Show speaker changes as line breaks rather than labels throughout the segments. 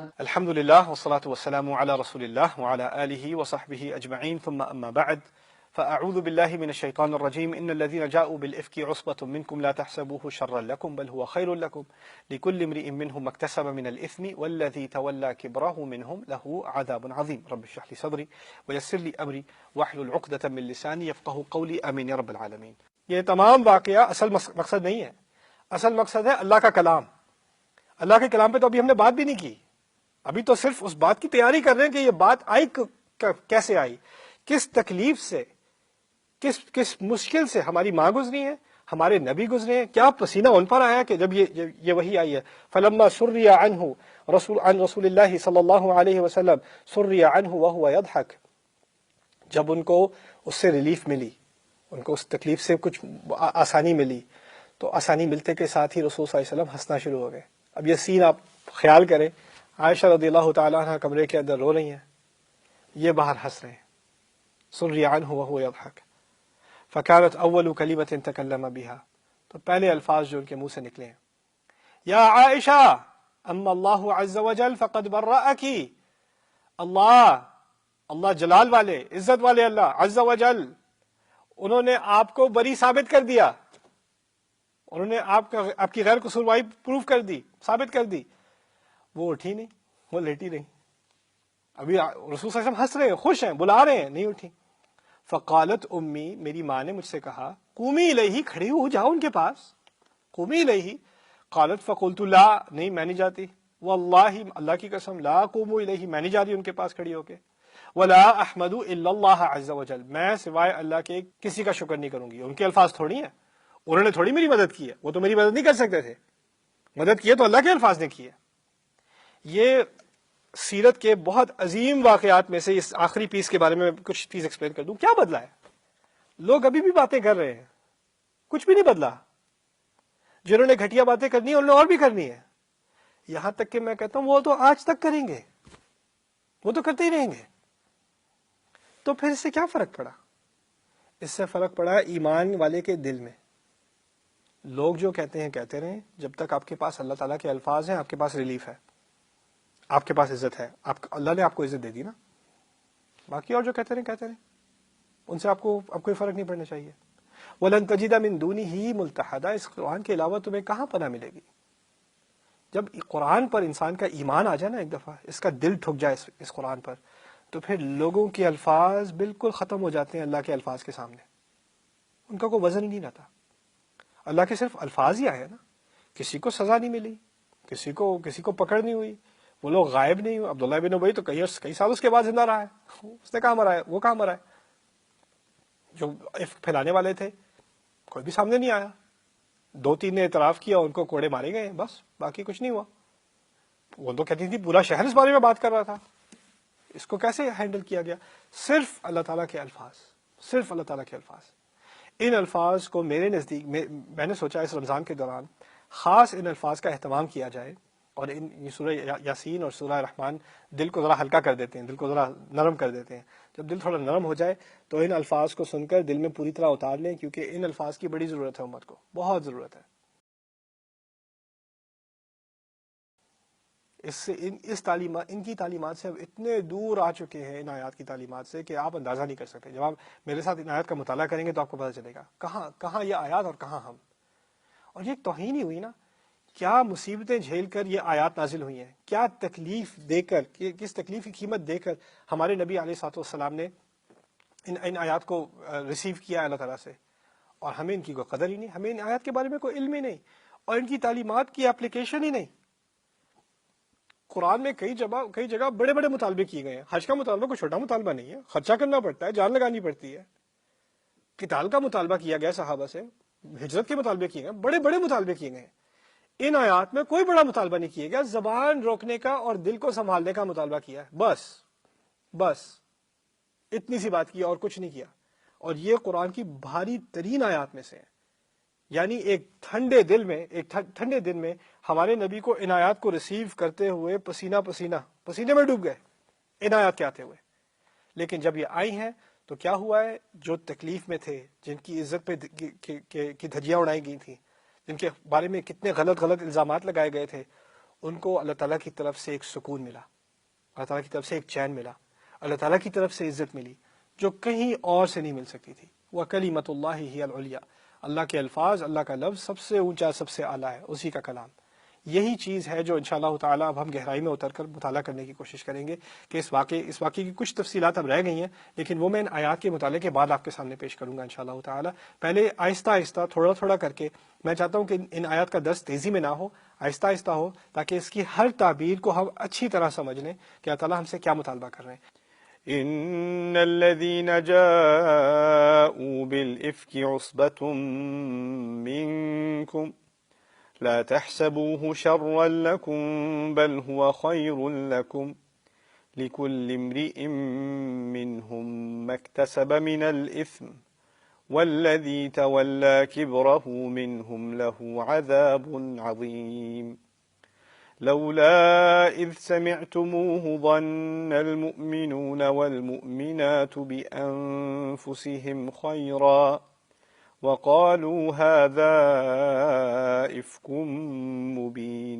الحمد لله والصلاة والسلام على رسول الله وعلى آله وصحبه أجمعين ثم أما بعد فأعوذ بالله من الشيطان الرجيم إن الذين جاءوا بالإفك عصبة منكم لا تحسبوه شرا لكم بل هو خير لكم لكل امرئ منهم ما اكتسب من الإثم والذي تولى كبره منهم له عذاب عظيم رب اشرح لي صدري ويسر لي أمري واحلل عقدة من لساني يفقهوا قولي آمين يا رب العالمين. یہ تمام واقعہ اصل مقصد نہیں ہے، اصل مقصد ہے اللہ کا کلام. اللہ کے کلام پہ تو ابھی ہم نے بات بھی نہیں کی، ابھی تو صرف اس بات کی تیاری کر رہے ہیں کہ یہ بات آئی کیسے آئی، کس تکلیف سے، کس مشکل سے ہماری ماں گزری ہے، ہمارے نبی گزرے ہیں، کیا پسینہ ان پر آیا کہ جب یہ وحی آئی ہے. فلما سری عنہ عن رسول اللہ صلی اللہ علیہ وسلم سری عنہ وهو يضحك، جب ان کو اس سے ریلیف ملی، ان کو اس تکلیف سے کچھ آسانی ملی، تو آسانی ملتے کے ساتھ ہی رسول صلی اللہ علیہ وسلم ہنسنا شروع ہو گئے. اب یہ سین آپ خیال کریں، عائشہ رضی اللہ تعالیٰ عنہ کمرے کے اندر رو رہی ہیں، یہ باہر ہنس رہے ہیں. سری عنہ وهو يضحك فكانت اول كلمة تكلم بها، تو پہلے الفاظ جو ان کے منہ سے نکلے ہیں، یا عائشہ اما اللہ عز وجل فقد برأك، اللہ جلال والے، عزت والے اللہ عز وجل، انہوں نے آپ کو بری ثابت کر دیا، انہوں نے آپ کی غیر قصورواری پروف کر دی، ثابت کر دی. وہ اٹھی نہیں، وہ لیٹی رہی. ابھی رسول صلی اللہ علیہ وسلم ہنس رہے ہیں، خوش ہیں، بلا رہے ہیں، نہیں اٹھی. فقالت امی، میری ماں نے مجھ سے کہا، قومی الیہ، کھڑی ہو جاؤ ان کے پاس، قومی الیہ. قالت فقلت لا، نہیں میں نہیں جاتی، واللہ اللہ کی قسم، لا قوم الیہ، میں نہیں جا رہی ان کے پاس کھڑی ہو کے، ولا احمد الا اللہ عز وجل، میں سوائے اللہ کے کسی کا شکر نہیں کروں گی. ان کے الفاظ تھوڑی ہیں، انہوں نے تھوڑی میری مدد کی ہے، وہ تو میری مدد نہیں کر سکتے تھے، مدد کی ہے تو اللہ کے الفاظ نے کی ہے. یہ سیرت کے بہت عظیم واقعات میں سے اس آخری پیس کے بارے میں کچھ چیز ایکسپلین کر دوں. کیا بدلا ہے؟ لوگ ابھی بھی باتیں کر رہے ہیں، کچھ بھی نہیں بدلا. جنہوں نے گھٹیا باتیں کرنی ہیں انہوں نے اور بھی کرنی ہے، یہاں تک کہ میں کہتا ہوں وہ تو آج تک کریں گے، وہ تو کرتے ہی رہیں گے. تو پھر اس سے کیا فرق پڑا؟ اس سے فرق پڑا ایمان والے کے دل میں. لوگ جو کہتے ہیں کہتے رہیں، جب تک آپ کے پاس اللہ تعالیٰ کے الفاظ ہیں، آپ کے پاس ریلیف ہے، آپ کے پاس عزت ہے، اللہ نے آپ کو عزت دے دی نا. باقی اور جو کہتے رہیں کہتے رہیں، ان سے آپ کو کوئی فرق نہیں پڑنا چاہیے. وَلَن تَجِدَ مِن دُونِهِ مُلْتَحَدًا، اس قرآن کے علاوہ تمہیں کہاں پناہ ملے گی. جب قرآن پر انسان کا ایمان آ جائے نا، ایک دفعہ اس کا دل ٹھک جائے اس قرآن پر، تو پھر لوگوں کے الفاظ بالکل ختم ہو جاتے ہیں اللہ کے الفاظ کے سامنے. ان کا کوئی وزن ہی نہیں رہتا. اللہ کے صرف الفاظ ہی آئے نا، کسی کو سزا نہیں ملی، کسی کو پکڑ نہیں ہوئی، وہ لوگ غائب نہیں ہوئے. عبداللہ بن ابی تو کئی سال اس کے بعد زندہ رہا ہے، اس نے کہاں مرا ہے، وہ کہاں مرا ہے. جو عفق پھیلانے والے تھے کوئی بھی سامنے نہیں آیا، 2-3 نے اعتراف کیا، ان کو کوڑے مارے گئے، بس باقی کچھ نہیں ہوا. وہ تو کہتی تھی پورا شہر اس بارے میں بات کر رہا تھا. اس کو کیسے ہینڈل کیا گیا؟ صرف اللہ تعالیٰ کے الفاظ، صرف اللہ تعالیٰ کے الفاظ. ان الفاظ کو میرے نزدیک میں نے سوچا اس رمضان کے دوران خاص ان الفاظ کا اہتمام کیا جائے. اور یہ سورہ یاسین اور سورہ رحمان دل کو ذرا ہلکا کر دیتے ہیں، دل کو ذرا نرم کر دیتے ہیں. جب دل تھوڑا نرم ہو جائے تو ان الفاظ کو سن کر دل میں پوری طرح اتار لیں، کیونکہ ان الفاظ کی بڑی ضرورت ہے، امت کو بہت ضرورت ہے. اس سے ان کی تعلیمات سے اب اتنے دور آ چکے ہیں، ان آیات کی تعلیمات سے، کہ آپ اندازہ نہیں کر سکتے. جب آپ میرے ساتھ ان آیات کا مطالعہ کریں گے تو آپ کو پتہ چلے گا کہاں یہ آیات اور کہاں ہم. اور یہ توہین ہی ہوئی نا، کیا مصیبتیں جھیل کر یہ آیات نازل ہوئی ہیں، کیا تکلیف دے کر، کس تکلیف کی قیمت دے کر ہمارے نبی علیہ الصلوۃ والسلام نے ان آیات کو ریسیو کیا اللہ تعالیٰ سے. اور ہمیں ان کی کوئی قدر ہی نہیں، ہمیں ان آیات کے بارے میں کوئی علم ہی نہیں، اور ان کی تعلیمات کی اپلیکیشن ہی نہیں. قرآن میں کئی جگہ بڑے بڑے مطالبے کیے گئے ہیں. حج کا مطالبہ کوئی چھوٹا مطالبہ نہیں ہے، خرچہ کرنا پڑتا ہے، جان لگانی پڑتی ہے. قتال کا مطالبہ کیا گیا صحابہ سے، ہجرت کے مطالبے کیے گئے، بڑے بڑے مطالبے کیے گئے. ان آیات میں کوئی بڑا مطالبہ نہیں کیا گیا، زبان روکنے کا اور دل کو سنبھالنے کا مطالبہ کیا ہے، بس اتنی سی بات کی اور کچھ نہیں کیا. اور یہ قرآن کی بھاری ترین آیات میں سے ہے. یعنی ایک ٹھنڈے دن میں ہمارے نبی کو ان آیات کو ریسیو کرتے ہوئے پسینے میں ڈوب گئے ان آیات کے آتے ہوئے. لیکن جب یہ آئی ہیں تو کیا ہوا ہے، جو تکلیف میں تھے، جن کی عزت پہ کی دھجیاں اڑائی گئی تھیں، جن کے بارے میں کتنے غلط الزامات لگائے گئے تھے، ان کو اللہ تعالیٰ کی طرف سے ایک سکون ملا، اللہ تعالیٰ کی طرف سے ایک چین ملا، اللہ تعالیٰ کی طرف سے عزت ملی جو کہیں اور سے نہیں مل سکتی تھی۔ وَكَلِمَةُ اللَّهِ هِيَ الْعُلْيَا، اللہ کے الفاظ، اللہ کا لفظ سب سے اونچا، سب سے اعلیٰ ہے، اسی کا کلام۔ یہی چیز ہے جو انشاءاللہ تعالیٰ اب ہم گہرائی میں اتر کر مطالعہ کرنے کی کوشش کریں گے کہ اس واقعے کی کچھ تفصیلات اب رہ گئی ہیں، لیکن وہ میں ان آیات کے مطالعے کے بعد آپ کے سامنے پیش کروں گا انشاءاللہ تعالیٰ۔ پہلے آہستہ آہستہ تھوڑا تھوڑا کر کے میں چاہتا ہوں کہ ان آیات کا درس تیزی میں نہ ہو، آہستہ آہستہ ہو، تاکہ اس کی ہر تعبیر کو ہم اچھی طرح سمجھ لیں کہ اللہ تعالیٰ ہم سے کیا مطالبہ کر رہے ہیں۔
إن الذين جاءوا بالإفك عصبة منكم لا تحسبوه شرا لكم بل هو خير لكم لكل امرئ منهم ما اكتسب من الإثم والذي تولى كبره منهم له عذاب عظيم لولا إذ سمعتموه ظن المؤمنون والمؤمنات بأنفسهم خيرا وقالوا هذا إفك مبين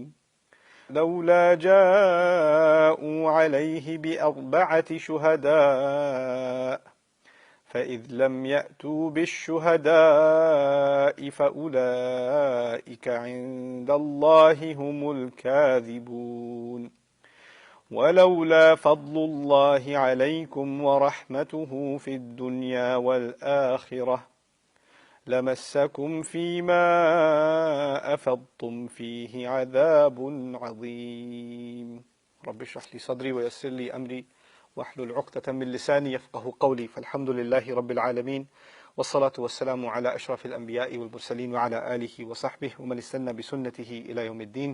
لولا جاءوا عليه بأربعة شهداء فإذ لم يأتوا بالشهداء فأولئك عند الله هم الكاذبون ولولا فضل الله عليكم ورحمته في الدنيا والآخرة لمسكم فيما أفضتم فيه عذاب عظيم رب اشرح لي صدري ويسر لي أمري واحلل عقدة من لساني يفقه قولي فالحمد لله رب العالمين والصلاة والسلام على أشرف الأنبياء والمرسلين وعلى آله وصحبه ومن استنى بسنته إلى يوم الدين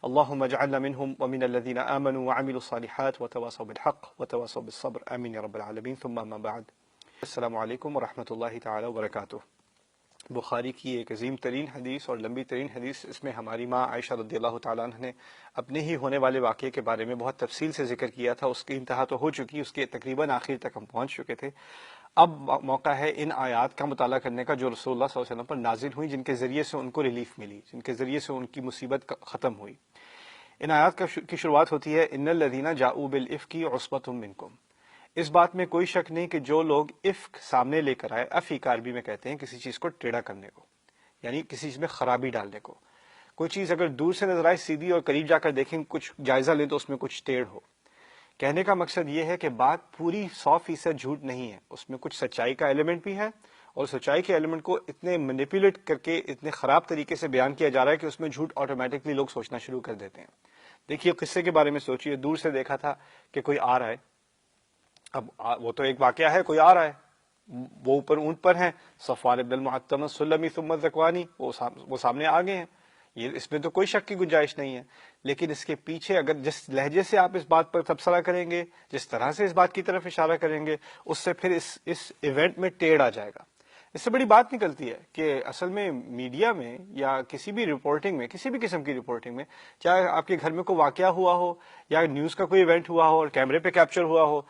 اللهم اجعلنا منهم ومن الذين آمنوا وعملوا الصالحات وتواصوا بالحق وتواصوا بالصبر آمين يا رب العالمين ثم ما بعد السلام علیکم ورحمۃ اللہ تعالی وبرکاتہ۔ بخاری کی ایک عظیم ترین حدیث اور لمبی ترین حدیث، اس میں ہماری ماں عائشہ رضی اللہ تعالیٰ عنہ نے اپنے ہی ہونے والے واقعے کے بارے میں بہت تفصیل سے ذکر کیا تھا۔ اس کی انتہا تو ہو چکی، اس کے تقریباً آخر تک ہم پہنچ چکے تھے۔ اب موقع ہے ان آیات کا مطالعہ کرنے کا جو رسول اللہ صلی اللہ علیہ وسلم پر نازل ہوئی، جن کے ذریعے سے ان کو ریلیف ملی، جن کے ذریعے سے ان کی مصیبت ختم ہوئی۔ ان آیات کی شروعات ہوتی ہے ان الذین جاؤوا بالافک عصبۃ منکم۔ اس بات میں کوئی شک نہیں کہ جو لوگ افک سامنے لے کر آئے، افیک عربی میں کہتے ہیں کسی چیز کو ٹیڑھا کرنے کو، یعنی کسی چیز میں خرابی ڈالنے کو۔ کوئی چیز اگر دور سے نظر آئے سیدھی اور قریب جا کر دیکھیں، کچھ جائزہ لیں تو اس میں کچھ ٹیڑھ ہو۔ کہنے کا مقصد یہ ہے کہ بات پوری 100% جھوٹ نہیں ہے، اس میں کچھ سچائی کا ایلیمنٹ بھی ہے، اور سچائی کے ایلیمنٹ کو اتنے مینیپولیٹ کر کے اتنے خراب طریقے سے بیان کیا جا رہا ہے کہ اس میں جھوٹ آٹومیٹکلی لوگ سوچنا شروع کر دیتے ہیں۔ دیکھیے قصے کے بارے میں سوچیے، دور سے دیکھا تھا کہ کوئی آ رہا ہے، اب وہ تو ایک واقعہ ہے، کوئی آ رہا ہے، وہ اوپر اونٹ پر ہیں، صفوان بن المعطم السلمی ثم الذکوانی، وہ سامنے آ گئے ہیں، یہ اس میں تو کوئی شک کی گنجائش نہیں ہے۔ لیکن اس کے پیچھے اگر جس لہجے سے آپ اس بات پر تبصرہ کریں گے، جس طرح سے اس بات کی طرف اشارہ کریں گے، اس سے پھر اس ایونٹ میں ٹیڑھ آ جائے گا۔ اس سے بڑی بات نکلتی ہے کہ اصل میں میڈیا میں یا کسی بھی رپورٹنگ میں، کسی بھی قسم کی رپورٹنگ میں، چاہے آپ کے گھر میں کوئی واقعہ ہوا ہو یا نیوز کا کوئی ایونٹ ہوا ہو اور کیمرے پہ کیپچر ہوا ہو،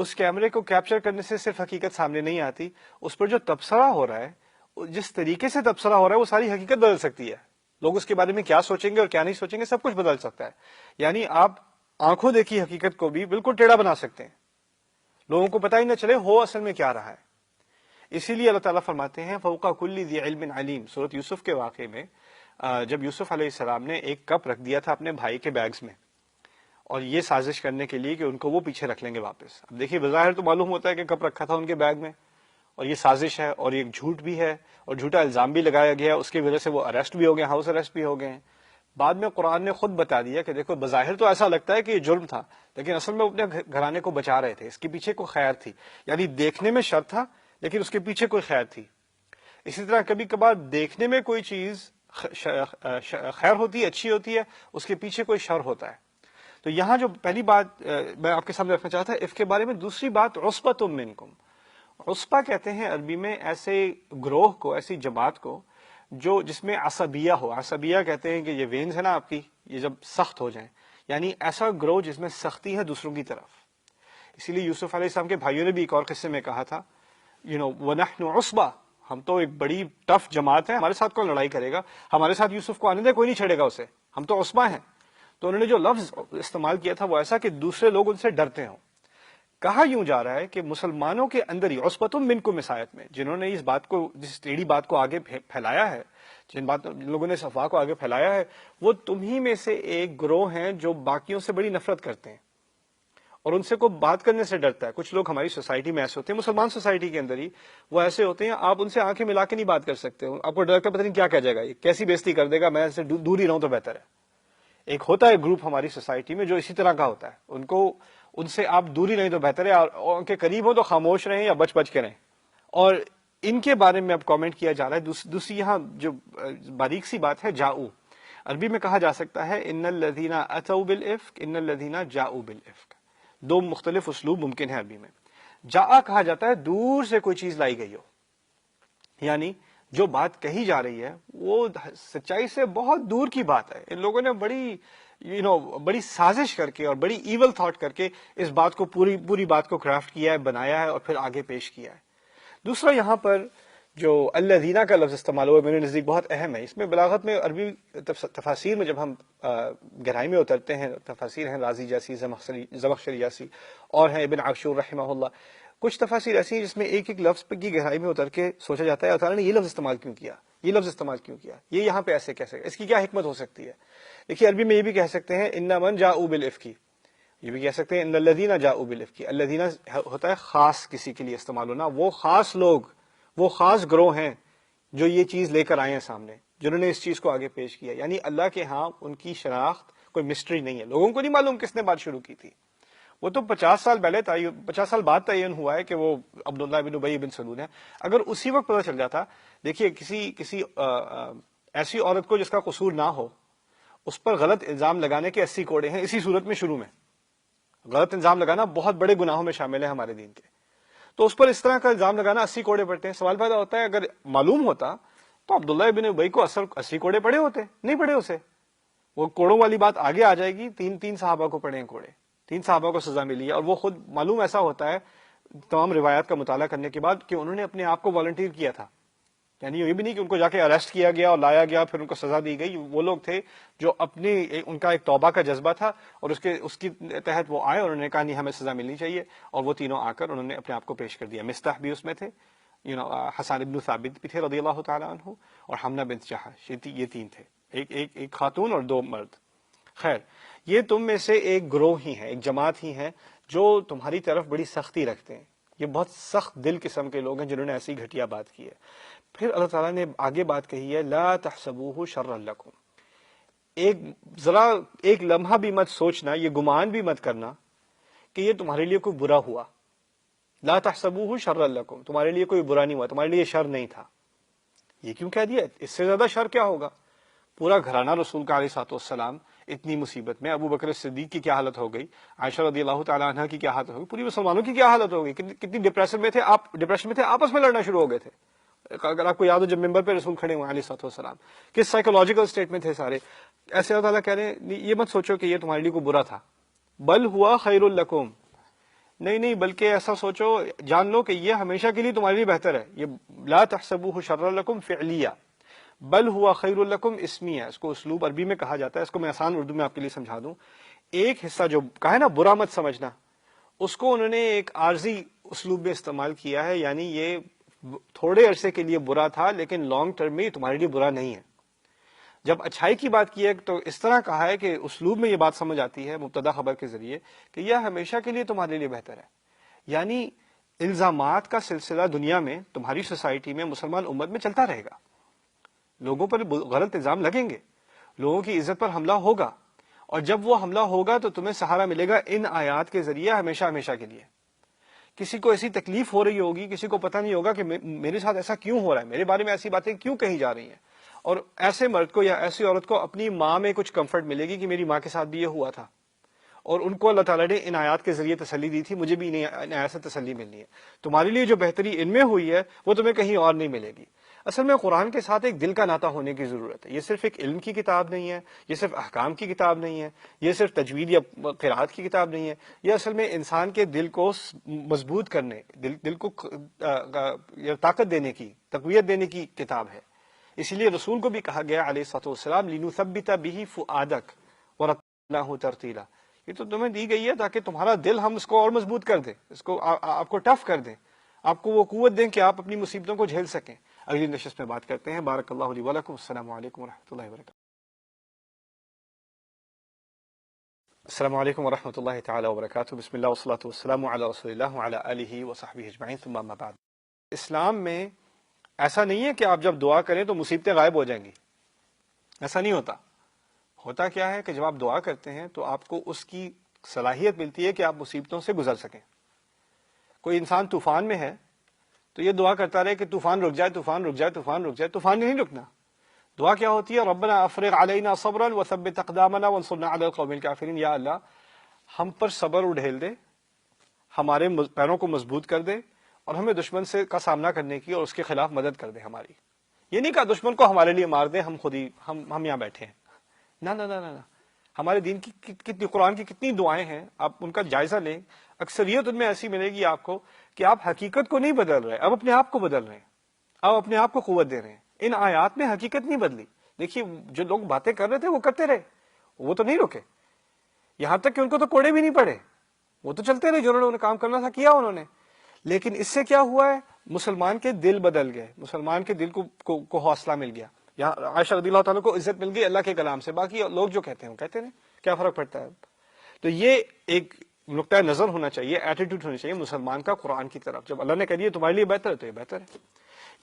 اس کیمرے کو کیپچر کرنے سے صرف حقیقت سامنے نہیں آتی، اس پر جو تبصرہ ہو رہا ہے، جس طریقے سے تبصرہ ہو رہا ہے، وہ ساری حقیقت بدل سکتی ہے۔ لوگ اس کے بارے میں کیا سوچیں گے اور کیا نہیں سوچیں گے، سب کچھ بدل سکتا ہے۔ یعنی آپ آنکھوں دیکھی حقیقت کو بھی بالکل ٹیڑھا بنا سکتے ہیں، لوگوں کو پتہ ہی نہ چلے ہو اصل میں کیا رہا ہے۔ اسی لیے اللہ تعالیٰ فرماتے ہیں فوق کل ذی علم علیم، سورۃ یوسف کے واقعے میں جب یوسف علیہ السلام نے ایک کپ رکھ دیا تھا اپنے بھائی کے بیگز میں، اور یہ سازش کرنے کے لیے کہ ان کو وہ پیچھے رکھ لیں گے واپس۔ اب دیکھیے بظاہر تو معلوم ہوتا ہے کہ کپ رکھا تھا ان کے بیگ میں، اور یہ سازش ہے اور یہ جھوٹ بھی ہے اور جھوٹا الزام بھی لگایا گیا، اس کی وجہ سے وہ اریسٹ بھی ہو گئے، ہاؤس اریسٹ بھی ہو گئے ہیں۔ بعد میں قرآن نے خود بتا دیا کہ دیکھو بظاہر تو ایسا لگتا ہے کہ یہ جرم تھا، لیکن اصل میں اپنے گھرانے کو بچا رہے تھے، اس کے پیچھے کوئی خیر تھی۔ یعنی دیکھنے میں شر تھا لیکن اس کے پیچھے کوئی خیر تھی۔ اسی طرح کبھی کبھار دیکھنے میں کوئی چیز خیر ہوتی ہے، اچھی ہوتی ہے، اس کے پیچھے کوئی شر ہوتا ہے۔ تو یہاں جو پہلی بات میں آپ کے سامنے رکھنا چاہتا تھا اس کے بارے میں، دوسری بات عصبۃ منکم۔ عصبہ کہتے ہیں عربی میں ایسے گروہ کو، ایسی جماعت کو جس میں عصبیہ ہو۔ عصبیہ کہتے ہیں کہ یہ وینز ہے نا آپ کی، یہ جب سخت ہو جائیں، یعنی ایسا گروہ جس میں سختی ہے دوسروں کی طرف۔ اسی لیے یوسف علیہ السلام کے بھائیوں نے بھی ایک اور قصے میں کہا تھا وَنَحْنُ عُصْبَةٌ، ہم تو ایک بڑی ٹف جماعت ہے، ہمارے ساتھ کون لڑائی کرے گا، ہمارے ساتھ یوسف کو آنے دے، کوئی نہیں چھڑے گا اسے، ہم تو عصبہ ہیں۔
تو انہوں نے جو لفظ استعمال کیا تھا وہ ایسا کہ دوسرے لوگ ان سے ڈرتے ہوں. کہا یوں جا رہا ہے کہ مسلمانوں کے اندر ہی عصبۃ منکم اس آیت میں جنہوں نے اس ٹیڑھی بات کو آگے پھیلایا ہے، جن لوگوں نے اس افواہ کو آگے پھیلایا ہے، وہ تمہیں میں سے ایک گروہ ہیں جو باقیوں سے بڑی نفرت کرتے ہیں اور ان سے کوئی بات کرنے سے ڈرتا ہے. کچھ لوگ ہماری سوسائٹی میں ایسے ہوتے ہیں، مسلمان سوسائٹی کے اندر ہی وہ ایسے ہوتے ہیں، آپ ان سے آنکھیں ملا کے نہیں بات کر سکتے، آپ کو ڈر کر پتہ نہیں کیا کہہ جائے گا، یہ کیسی بےزتی کر دے گا، میں اس سے دور ہی رہوں تو بہتر ہے. ایک ہوتا ہے گروپ ہماری سوسائٹی میں جو اسی طرح کا ہوتا ہے، ان سے آپ دوری نہیں تو بہتر ہے، اور ان کے قریب ہو تو خاموش رہیں یا بچ بچ کے رہیں. اور ان کے بارے میں اب کامنٹ کیا جا رہا ہے. دوسری یہاں جو باریک سی بات ہے، جاؤ عربی میں کہا جا سکتا ہے ان الذین اتوا بالافک، ان الذین جاؤ بالافک. دو مختلف اسلوب ممکن ہے عربی میں. جاء کہا جاتا ہے دور سے کوئی چیز لائی گئی ہو، یعنی جو بات کہی جا رہی ہے وہ سچائی سے بہت دور کی بات ہے. ان لوگوں نے بڑی سازش کر کے اور بڑی ایول تھاٹ کر کے اس بات کو پوری بات کو کرافٹ کیا ہے، بنایا ہے اور پھر آگے پیش کیا ہے. دوسرا یہاں پر جو الذین کا لفظ استعمال ہوا میرے نزدیک بہت اہم ہے. اس میں بلاغت میں عربی تفاسیر میں جب ہم گہرائی میں اترتے ہیں، تفاسیر ہیں رازی جیسی، زمخشری جیسی، اور ہیں ابن عاشور رحمہ اللہ، کچھ تفاسیر ایسی ہیں جس میں ایک ایک لفظ کی گہرائی میں اتر کے سوچا جاتا ہے اللہ تعالیٰ نے یہ لفظ استعمال کیوں کیا، یہ لفظ استعمال کیوں کیا، یہ یہاں پہ ایسے کیسے، اس کی کیا حکمت ہو سکتی ہے. دیکھیے عربی میں یہ بھی کہہ سکتے ہیں ان من جاؤ بالافک، یہ بھی کہہ سکتے ہیں ان الذین جاؤ بالافک. الذین ہوتا ہے خاص کسی کے لیے استعمال ہونا، وہ خاص لوگ، وہ خاص گروہ ہیں جو یہ چیز لے کر آئے ہیں سامنے، جنہوں نے اس چیز کو آگے پیش کیا. یعنی اللہ کے ہاں ان کی شناخت کوئی مسٹری نہیں ہے. لوگوں کو نہیں معلوم کس نے بات شروع کی تھی. وہ تو 50 سال بعد تعین ہوا ہے کہ وہ عبداللہ بن ابی بن سلول ہے. اگر اسی وقت پتہ چل جاتا، دیکھیے کسی ایسی عورت کو جس کا قصور نہ ہو، اس پر غلط الزام لگانے کے 80 کوڑے ہیں اسی صورت میں. شروع میں غلط الزام لگانا بہت بڑے گناہوں میں شامل ہے ہمارے دین کے، تو اس پر اس طرح کا الزام لگانا 80 کوڑے پڑتے ہیں. سوال پیدا ہوتا ہے اگر معلوم ہوتا تو عبداللہ بن ابی کو 80 کوڑے پڑے ہوتے؟ نہیں پڑے اسے. وہ کوڑوں والی بات آگے آ جائے گی. تین صحابہ کو پڑے ہیں کوڑے، 3 صحابہ کو سزا ملی ہے، اور وہ خود معلوم ایسا ہوتا ہے تمام روایات کا مطالعہ کرنے کے بعد کہ انہوں نے اپنے آپ کو والنٹیئر کیا تھا. یعنی یہ بھی نہیں کہ ان کو جا کے اریسٹ کیا گیا اور لایا گیا پھر ان کو سزا دی گئی. وہ لوگ تھے جو ان کا ایک توبہ کا جذبہ تھا اور اس کی تحت وہ آئے اور انہوں نے کہا نہیں ہمیں سزا ملنی چاہیے، اور وہ تینوں آ کر انہوں نے اپنے آپ کو پیش کر دیا. مستح بھی اس میں تھے، حسان ابن ثابت بھی تھے رضی اللہ تعالیٰ عنہ، اور حمنہ بنت جحش، یہ 3 تھے، ایک خاتون اور 2 مرد. خیر، یہ تم میں سے ایک گروہ ہی ہے، ایک جماعت ہی ہے جو تمہاری طرف بڑی سختی رکھتے ہیں. یہ بہت سخت دل قسم کے لوگ ہیں جنہوں نے ایسی گھٹیا بات کی ہے. پھر اللہ تعالیٰ نے آگے بات کہی ہے لا تحسبوہ شرا لکم. ایک لمحہ بھی مت سوچنا، یہ گمان بھی مت کرنا کہ یہ تمہارے لیے کوئی برا ہوا. لا تحسبوہ شرا لکم، تمہارے لیے کوئی برا نہیں ہوا، تمہارے لیے شر نہیں تھا. یہ کیوں کہہ دیا؟ اس سے زیادہ شر کیا ہوگا؟ پورا گھرانہ رسول کا علیہ الصلوۃ والسلام اتنی مصیبت میں، ابو بکر صدیق کی کیا حالت ہو گئی، عائشہ رضی اللہ تعالیٰ عنہ کی کیا حالت ہو گئی، پوری مسلمانوں کی کیا حالت ہو گئی، کتنی ڈپریشن میں تھے، آپس میں لڑنا شروع ہو گئے تھے. اگر آپ کو یاد ہو جب ممبر پہ رسول کھڑے ہوئے علیہ الصلوۃ والسلام، کس سائیکولوجیکل سٹیٹ میں تھے سارے. ایسے اللہ تعالیٰ کہہ رہے ہیں یہ مت سوچو کہ یہ تمہارے لیے کوئی برا تھا، بل ہوا خیر لکم، نہیں بلکہ ایسا سوچو، جان لو کہ یہ ہمیشہ کے لیے تمہارے لیے بہتر ہے. یہ لا تحسبوہ شر لکم فعلیہ، بل ہوا خیر لکم اسمیہ. اس کو اسلوب عربی میں کہا جاتا ہے، اس کو میں آسان اردو میں آپ کے لیے سمجھا دوں. ایک حصہ جو کہا ہے نا برا مت سمجھنا، اس کو انہوں نے ایک عارضی اسلوب میں استعمال کیا ہے. یعنی یہ تھوڑے عرصے کے لیے برا تھا لیکن لانگ ٹرم میں تمہارے لیے برا نہیں ہے. جب اچھائی کی بات کی ہے تو اس طرح کہا ہے کہ اسلوب میں یہ بات سمجھ آتی ہے مبتدا خبر کے ذریعے کہ یہ ہمیشہ کے لیے تمہارے لیے بہتر ہے. یعنی الزامات کا سلسلہ دنیا میں، تمہاری سوسائٹی میں، مسلمان امت میں چلتا رہے گا. لوگوں پر غلط الزام لگیں گے، لوگوں کی عزت پر حملہ ہوگا، اور جب وہ حملہ ہوگا تو تمہیں سہارا ملے گا ان آیات کے ذریعے ہمیشہ کے لیے. کسی کو ایسی تکلیف ہو رہی ہوگی، کسی کو پتہ نہیں ہوگا کہ میرے ساتھ ایسا کیوں ہو رہا ہے، میرے بارے میں ایسی باتیں کیوں کہی جا رہی ہیں، اور ایسے مرد کو یا ایسی عورت کو اپنی ماں میں کچھ کمفرٹ ملے گی کہ میری ماں کے ساتھ بھی یہ ہوا تھا، اور ان کو اللہ تعالیٰ نے ان آیات کے ذریعے تسلی دی تھی، مجھے بھی ان آیات سے تسلی ملنی ہے. تمہارے لیے جو بہتری ان میں ہوئی ہے وہ تمہیں کہیں اور نہیں ملے گی. اصل میں قرآن کے ساتھ ایک دل کا ناطہ ہونے کی ضرورت ہے. یہ صرف ایک علم کی کتاب نہیں ہے، یہ صرف احکام کی کتاب نہیں ہے، یہ صرف تجوید یا قرات کی کتاب نہیں ہے. یہ اصل میں انسان کے دل کو مضبوط کرنے، دل کو طاقت دینے کی، تقویت دینے کی کتاب ہے. اسی لیے رسول کو بھی کہا گیا علیہ الصلوۃ والسلام لِنُثَبِّتَ بِهِ فُؤَادَكَ.
اللہ ترتیلا، یہ تو تمہیں دی گئی ہے تاکہ تمہارا دل ہم اس کو اور مضبوط کر دیں، اس کو آپ کو ٹف کر دیں، آپ کو وہ قوت دیں کہ آپ اپنی مصیبتوں کو جھیل سکیں۔ اگلی نشست میں بات کرتے ہیں۔ بارک اللہ لی ولکم، السلام علیکم ورحمۃ اللہ وبرکاتہ۔ السلام علیکم ورحمۃ اللہ تعالی وبرکاتہ۔ بسم اللہ والصلاۃ والسلام علی رسول اللہ وعلی آلہ وصحبہ اجمعین، ثم اما بعد۔ اسلام میں ایسا نہیں ہے کہ آپ جب دعا کریں تو مصیبتیں غائب ہو جائیں گی، ایسا نہیں ہوتا۔ ہوتا کیا ہے کہ جب آپ دعا کرتے ہیں تو آپ کو اس کی صلاحیت ملتی ہے کہ آپ مصیبتوں سے گزر سکیں۔ کوئی انسان طوفان میں ہے تو یہ دعا کرتا رہے کہ طوفان رک جائے، طوفان رک جائے، طوفان رک جائے، طوفان نہیں رکنا۔ دعا کیا ہوتی ہے؟ ربنا افرغ علینا صبرا وثبت اقدامنا وانصرنا علی القوم الکافرین، یا اللہ ہم پر صبر اڈھیل دے، ہمارے پیروں کو مضبوط کر دے، اور ہمیں دشمن سے کا سامنا کرنے کی اور اس کے خلاف مدد کر دے ہماری۔ یہ نہیں کہا دشمن کو ہمارے لیے مار دے، ہم خود ہی ہم یہاں بیٹھے ہیں، نہ نہ نہ نہ۔ ہمارے دین کی کتنی، قرآن کی کتنی دعائیں ہیں، آپ ان کا جائزہ لیں، اکثریت ان میں ایسی ملے گی آپ کو کہ آپ حقیقت کو نہیں بدل رہے، اب اپنے آپ کو بدل رہے ہیں، اب اپنے آپ کو قوت دے رہے ہیں۔ ان آیات میں حقیقت نہیں بدلی۔ دیکھیے جو لوگ باتیں کر رہے تھے وہ کرتے رہے، وہ تو نہیں رکے، یہاں تک کہ ان کو تو کوڑے بھی نہیں پڑے، وہ تو چلتے رہے، جو انہوں نے کام کرنا تھا کیا انہوں نے۔ لیکن اس سے کیا ہوا ہے؟ مسلمان کے دل بدل گئے، مسلمان کے دل کو حوصلہ مل گیا۔ یہاں عائشہ رضی اللہ تعالیٰ کو عزت مل گئی اللہ کے کلام سے، باقی لوگ جو کہتے ہیں وہ کہتے ہیں، کیا فرق پڑتا ہے؟ تو یہ ایک نقطۂ نظر ہونا چاہیے، ایٹیٹیوڈ ہونی چاہیے مسلمان کا قرآن کی طرف۔ جب اللہ نے کہہ دیا تمہارے لیے بہتر ہے تو یہ بہتر ہے۔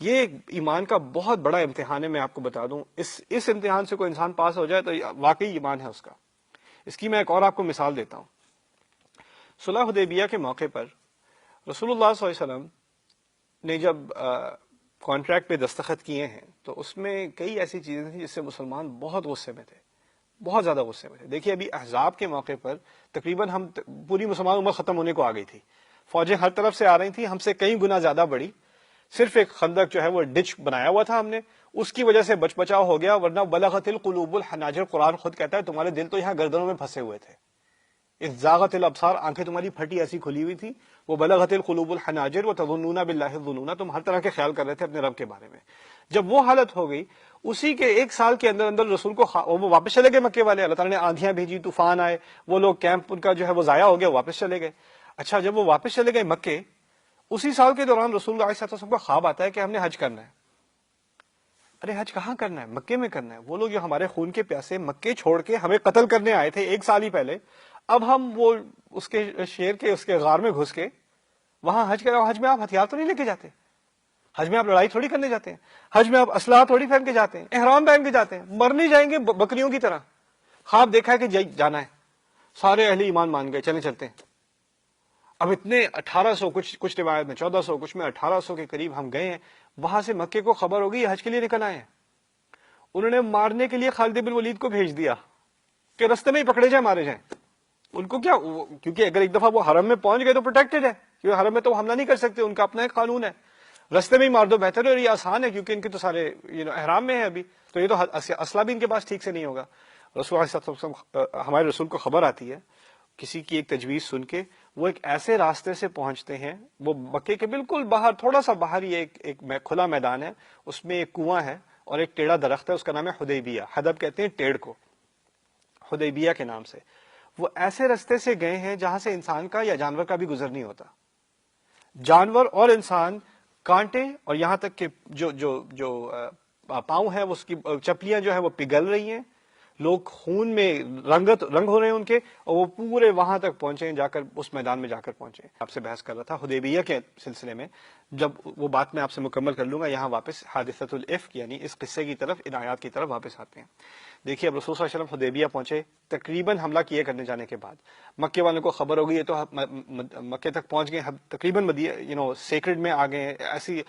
یہ ایک ایمان کا بہت بڑا امتحان ہے، میں آپ کو بتا دوں، اس امتحان سے کوئی انسان پاس ہو جائے تو واقعی ایمان ہے اس کا۔ اس کی میں ایک اور آپ کو مثال دیتا ہوں۔ صلح حدیبیہ کے موقع پر رسول اللہ صلی اللہ علیہ وسلم نے جب کانٹریکٹ پہ دستخط کیے ہیں تو اس میں کئی ایسی چیزیں تھیں جس سے مسلمان بہت غصے میں تھے، بہت زیادہ غصے میں تھے۔ دیکھیے ابھی احزاب کے موقع پر تقریباً پوری مسلمان امت ختم ہونے کو آ گئی تھی، فوجیں ہر طرف سے آ رہی تھیں، ہم سے کئی گنا زیادہ بڑی، صرف ایک خندق جو ہے وہ ڈچ بنایا ہوا تھا ہم نے، اس کی وجہ سے بچ بچاؤ ہو گیا، ورنہ بلغت القلوب الحناجر، قرآن خود کہتا ہے تمہارے دل تو یہاں گردنوں میں پھنسے ہوئے تھے، اذ زاغت الابصار، آنکھیں تمہاری پھٹی ایسی کھلی ہوئی تھی، وہ بلغت القلوب الحناجر وتظنون باللہ الظنون، تم ہر طرح کے خیال کر رہے تھے اپنے رب کے بارے میں۔ جب وہ حالت ہو گئی، اسی کے ایک سال کے اندر اندر رسول کو وہ واپس چلے گئے مکے والے، اللہ تعالیٰ نے آندھیاں بھیجی، طوفان آئے، وہ لوگ کیمپ ان کا جو ہے وہ ضائع ہو گیا، واپس چلے گئے۔ اچھا جب وہ واپس چلے گئے مکے، اسی سال کے دوران رسول اللہ صلی اللہ علیہ وسلم کو خواب آتا ہے کہ ہم نے حج کرنا ہے۔ ارے حج کہاں کرنا ہے؟ مکے میں کرنا ہے۔ وہ لوگ جو ہمارے خون کے پیاسے مکے چھوڑ کے ہمیں قتل کرنے آئے تھے ایک سال ہی پہلے، اب ہم وہ اس کے شیر کے اس کے غار میں گھس کے وہاں حج کریں۔ حج میں آپ ہتھیار تو نہیں لے کے جاتے، حج میں آپ لڑائی تھوڑی کرنے جاتے ہیں، حج میں آپ اسلحہ تھوڑی پہن کے جاتے ہیں، احرام پہن کے جاتے ہیں، مرنے جائیں گے بکریوں کی طرح۔ خواب دیکھا ہے کہ جانا ہے، سارے اہل ایمان مان گئے، چلیں چلتے ہیں۔ اب اتنے 1800، کچھ روایت میں 1400، کچھ میں 1800 کے قریب ہم گئے ہیں، وہاں سے مکے کو خبر ہو گئی حج کے لیے نکل آئے ہیں۔ انہوں نے مارنے کے لیے خالد بن ولید کو بھیج دیا کہ رستے میں ہی پکڑے جائیں، مارے جائیں۔ ان کو کیا، کیونکہ اگر ایک دفعہ وہ حرم میں پہنچ گئے تو پروٹیکٹڈ ہے، کیونکہ حرم میں تو حملہ نہیں کر سکتے، ان کا اپنا ایک قانون ہے، رستے میں ہی مار دو بہتر ہے، اور یہ آسان ہے کیونکہ ان کے تو سارے احرام میں ہیں ابھی، تو یہ تو اسلحہ بھی ان کے پاس ٹھیک سے نہیں ہوگا۔ رسول اللہ صلی اللہ علیہ وسلم، ہمارے رسول کو خبر آتی ہے، کسی کی ایک تجویز سن کے وہ ایک ایسے راستے سے پہنچتے ہیں، وہ مکے کے بالکل باہر، تھوڑا سا باہر ہی ایک کھلا میدان ہے، اس میں ایک کنواں ہے اور ایک ٹیڑھا درخت ہے، اس کا نام ہے حدیبیہ، حدب کہتے ہیں ٹیڑھ کو، حدیبیہ کے نام سے۔ وہ ایسے رستے سے گئے ہیں جہاں سے انسان کا یا جانور کا بھی گزر نہیں ہوتا، جانور اور انسان کانٹے، اور یہاں تک کہ جو پاؤں ہیں اس کی چپلیاں جو ہے وہ پگھل رہی ہیں، لوگ خون میں رنگ ہو رہے ہیں ان کے، اور وہ پورے وہاں تک پہنچے، جا کر اس میدان میں جا کر پہنچے۔ آپ سے بحث کر رہا تھا حدیبیہ کے سلسلے میں، جب وہ بات میں آپ سے مکمل کر لوں گا، یہاں واپس حادثۃ الافک یعنی اس قصے کی طرف، ان آیات کی طرف واپس آتے ہیں۔ دیکھیے اب رسول صلی اللہ علیہ وسلم حدیبیہ پہنچے، تقریباً حملہ کیے کرنے جانے کے بعد مکے والوں کو خبر ہو گئی، یہ تو مکے تک پہنچ گئے، تقریباً سیکرڈ میں آ گئے، ایسی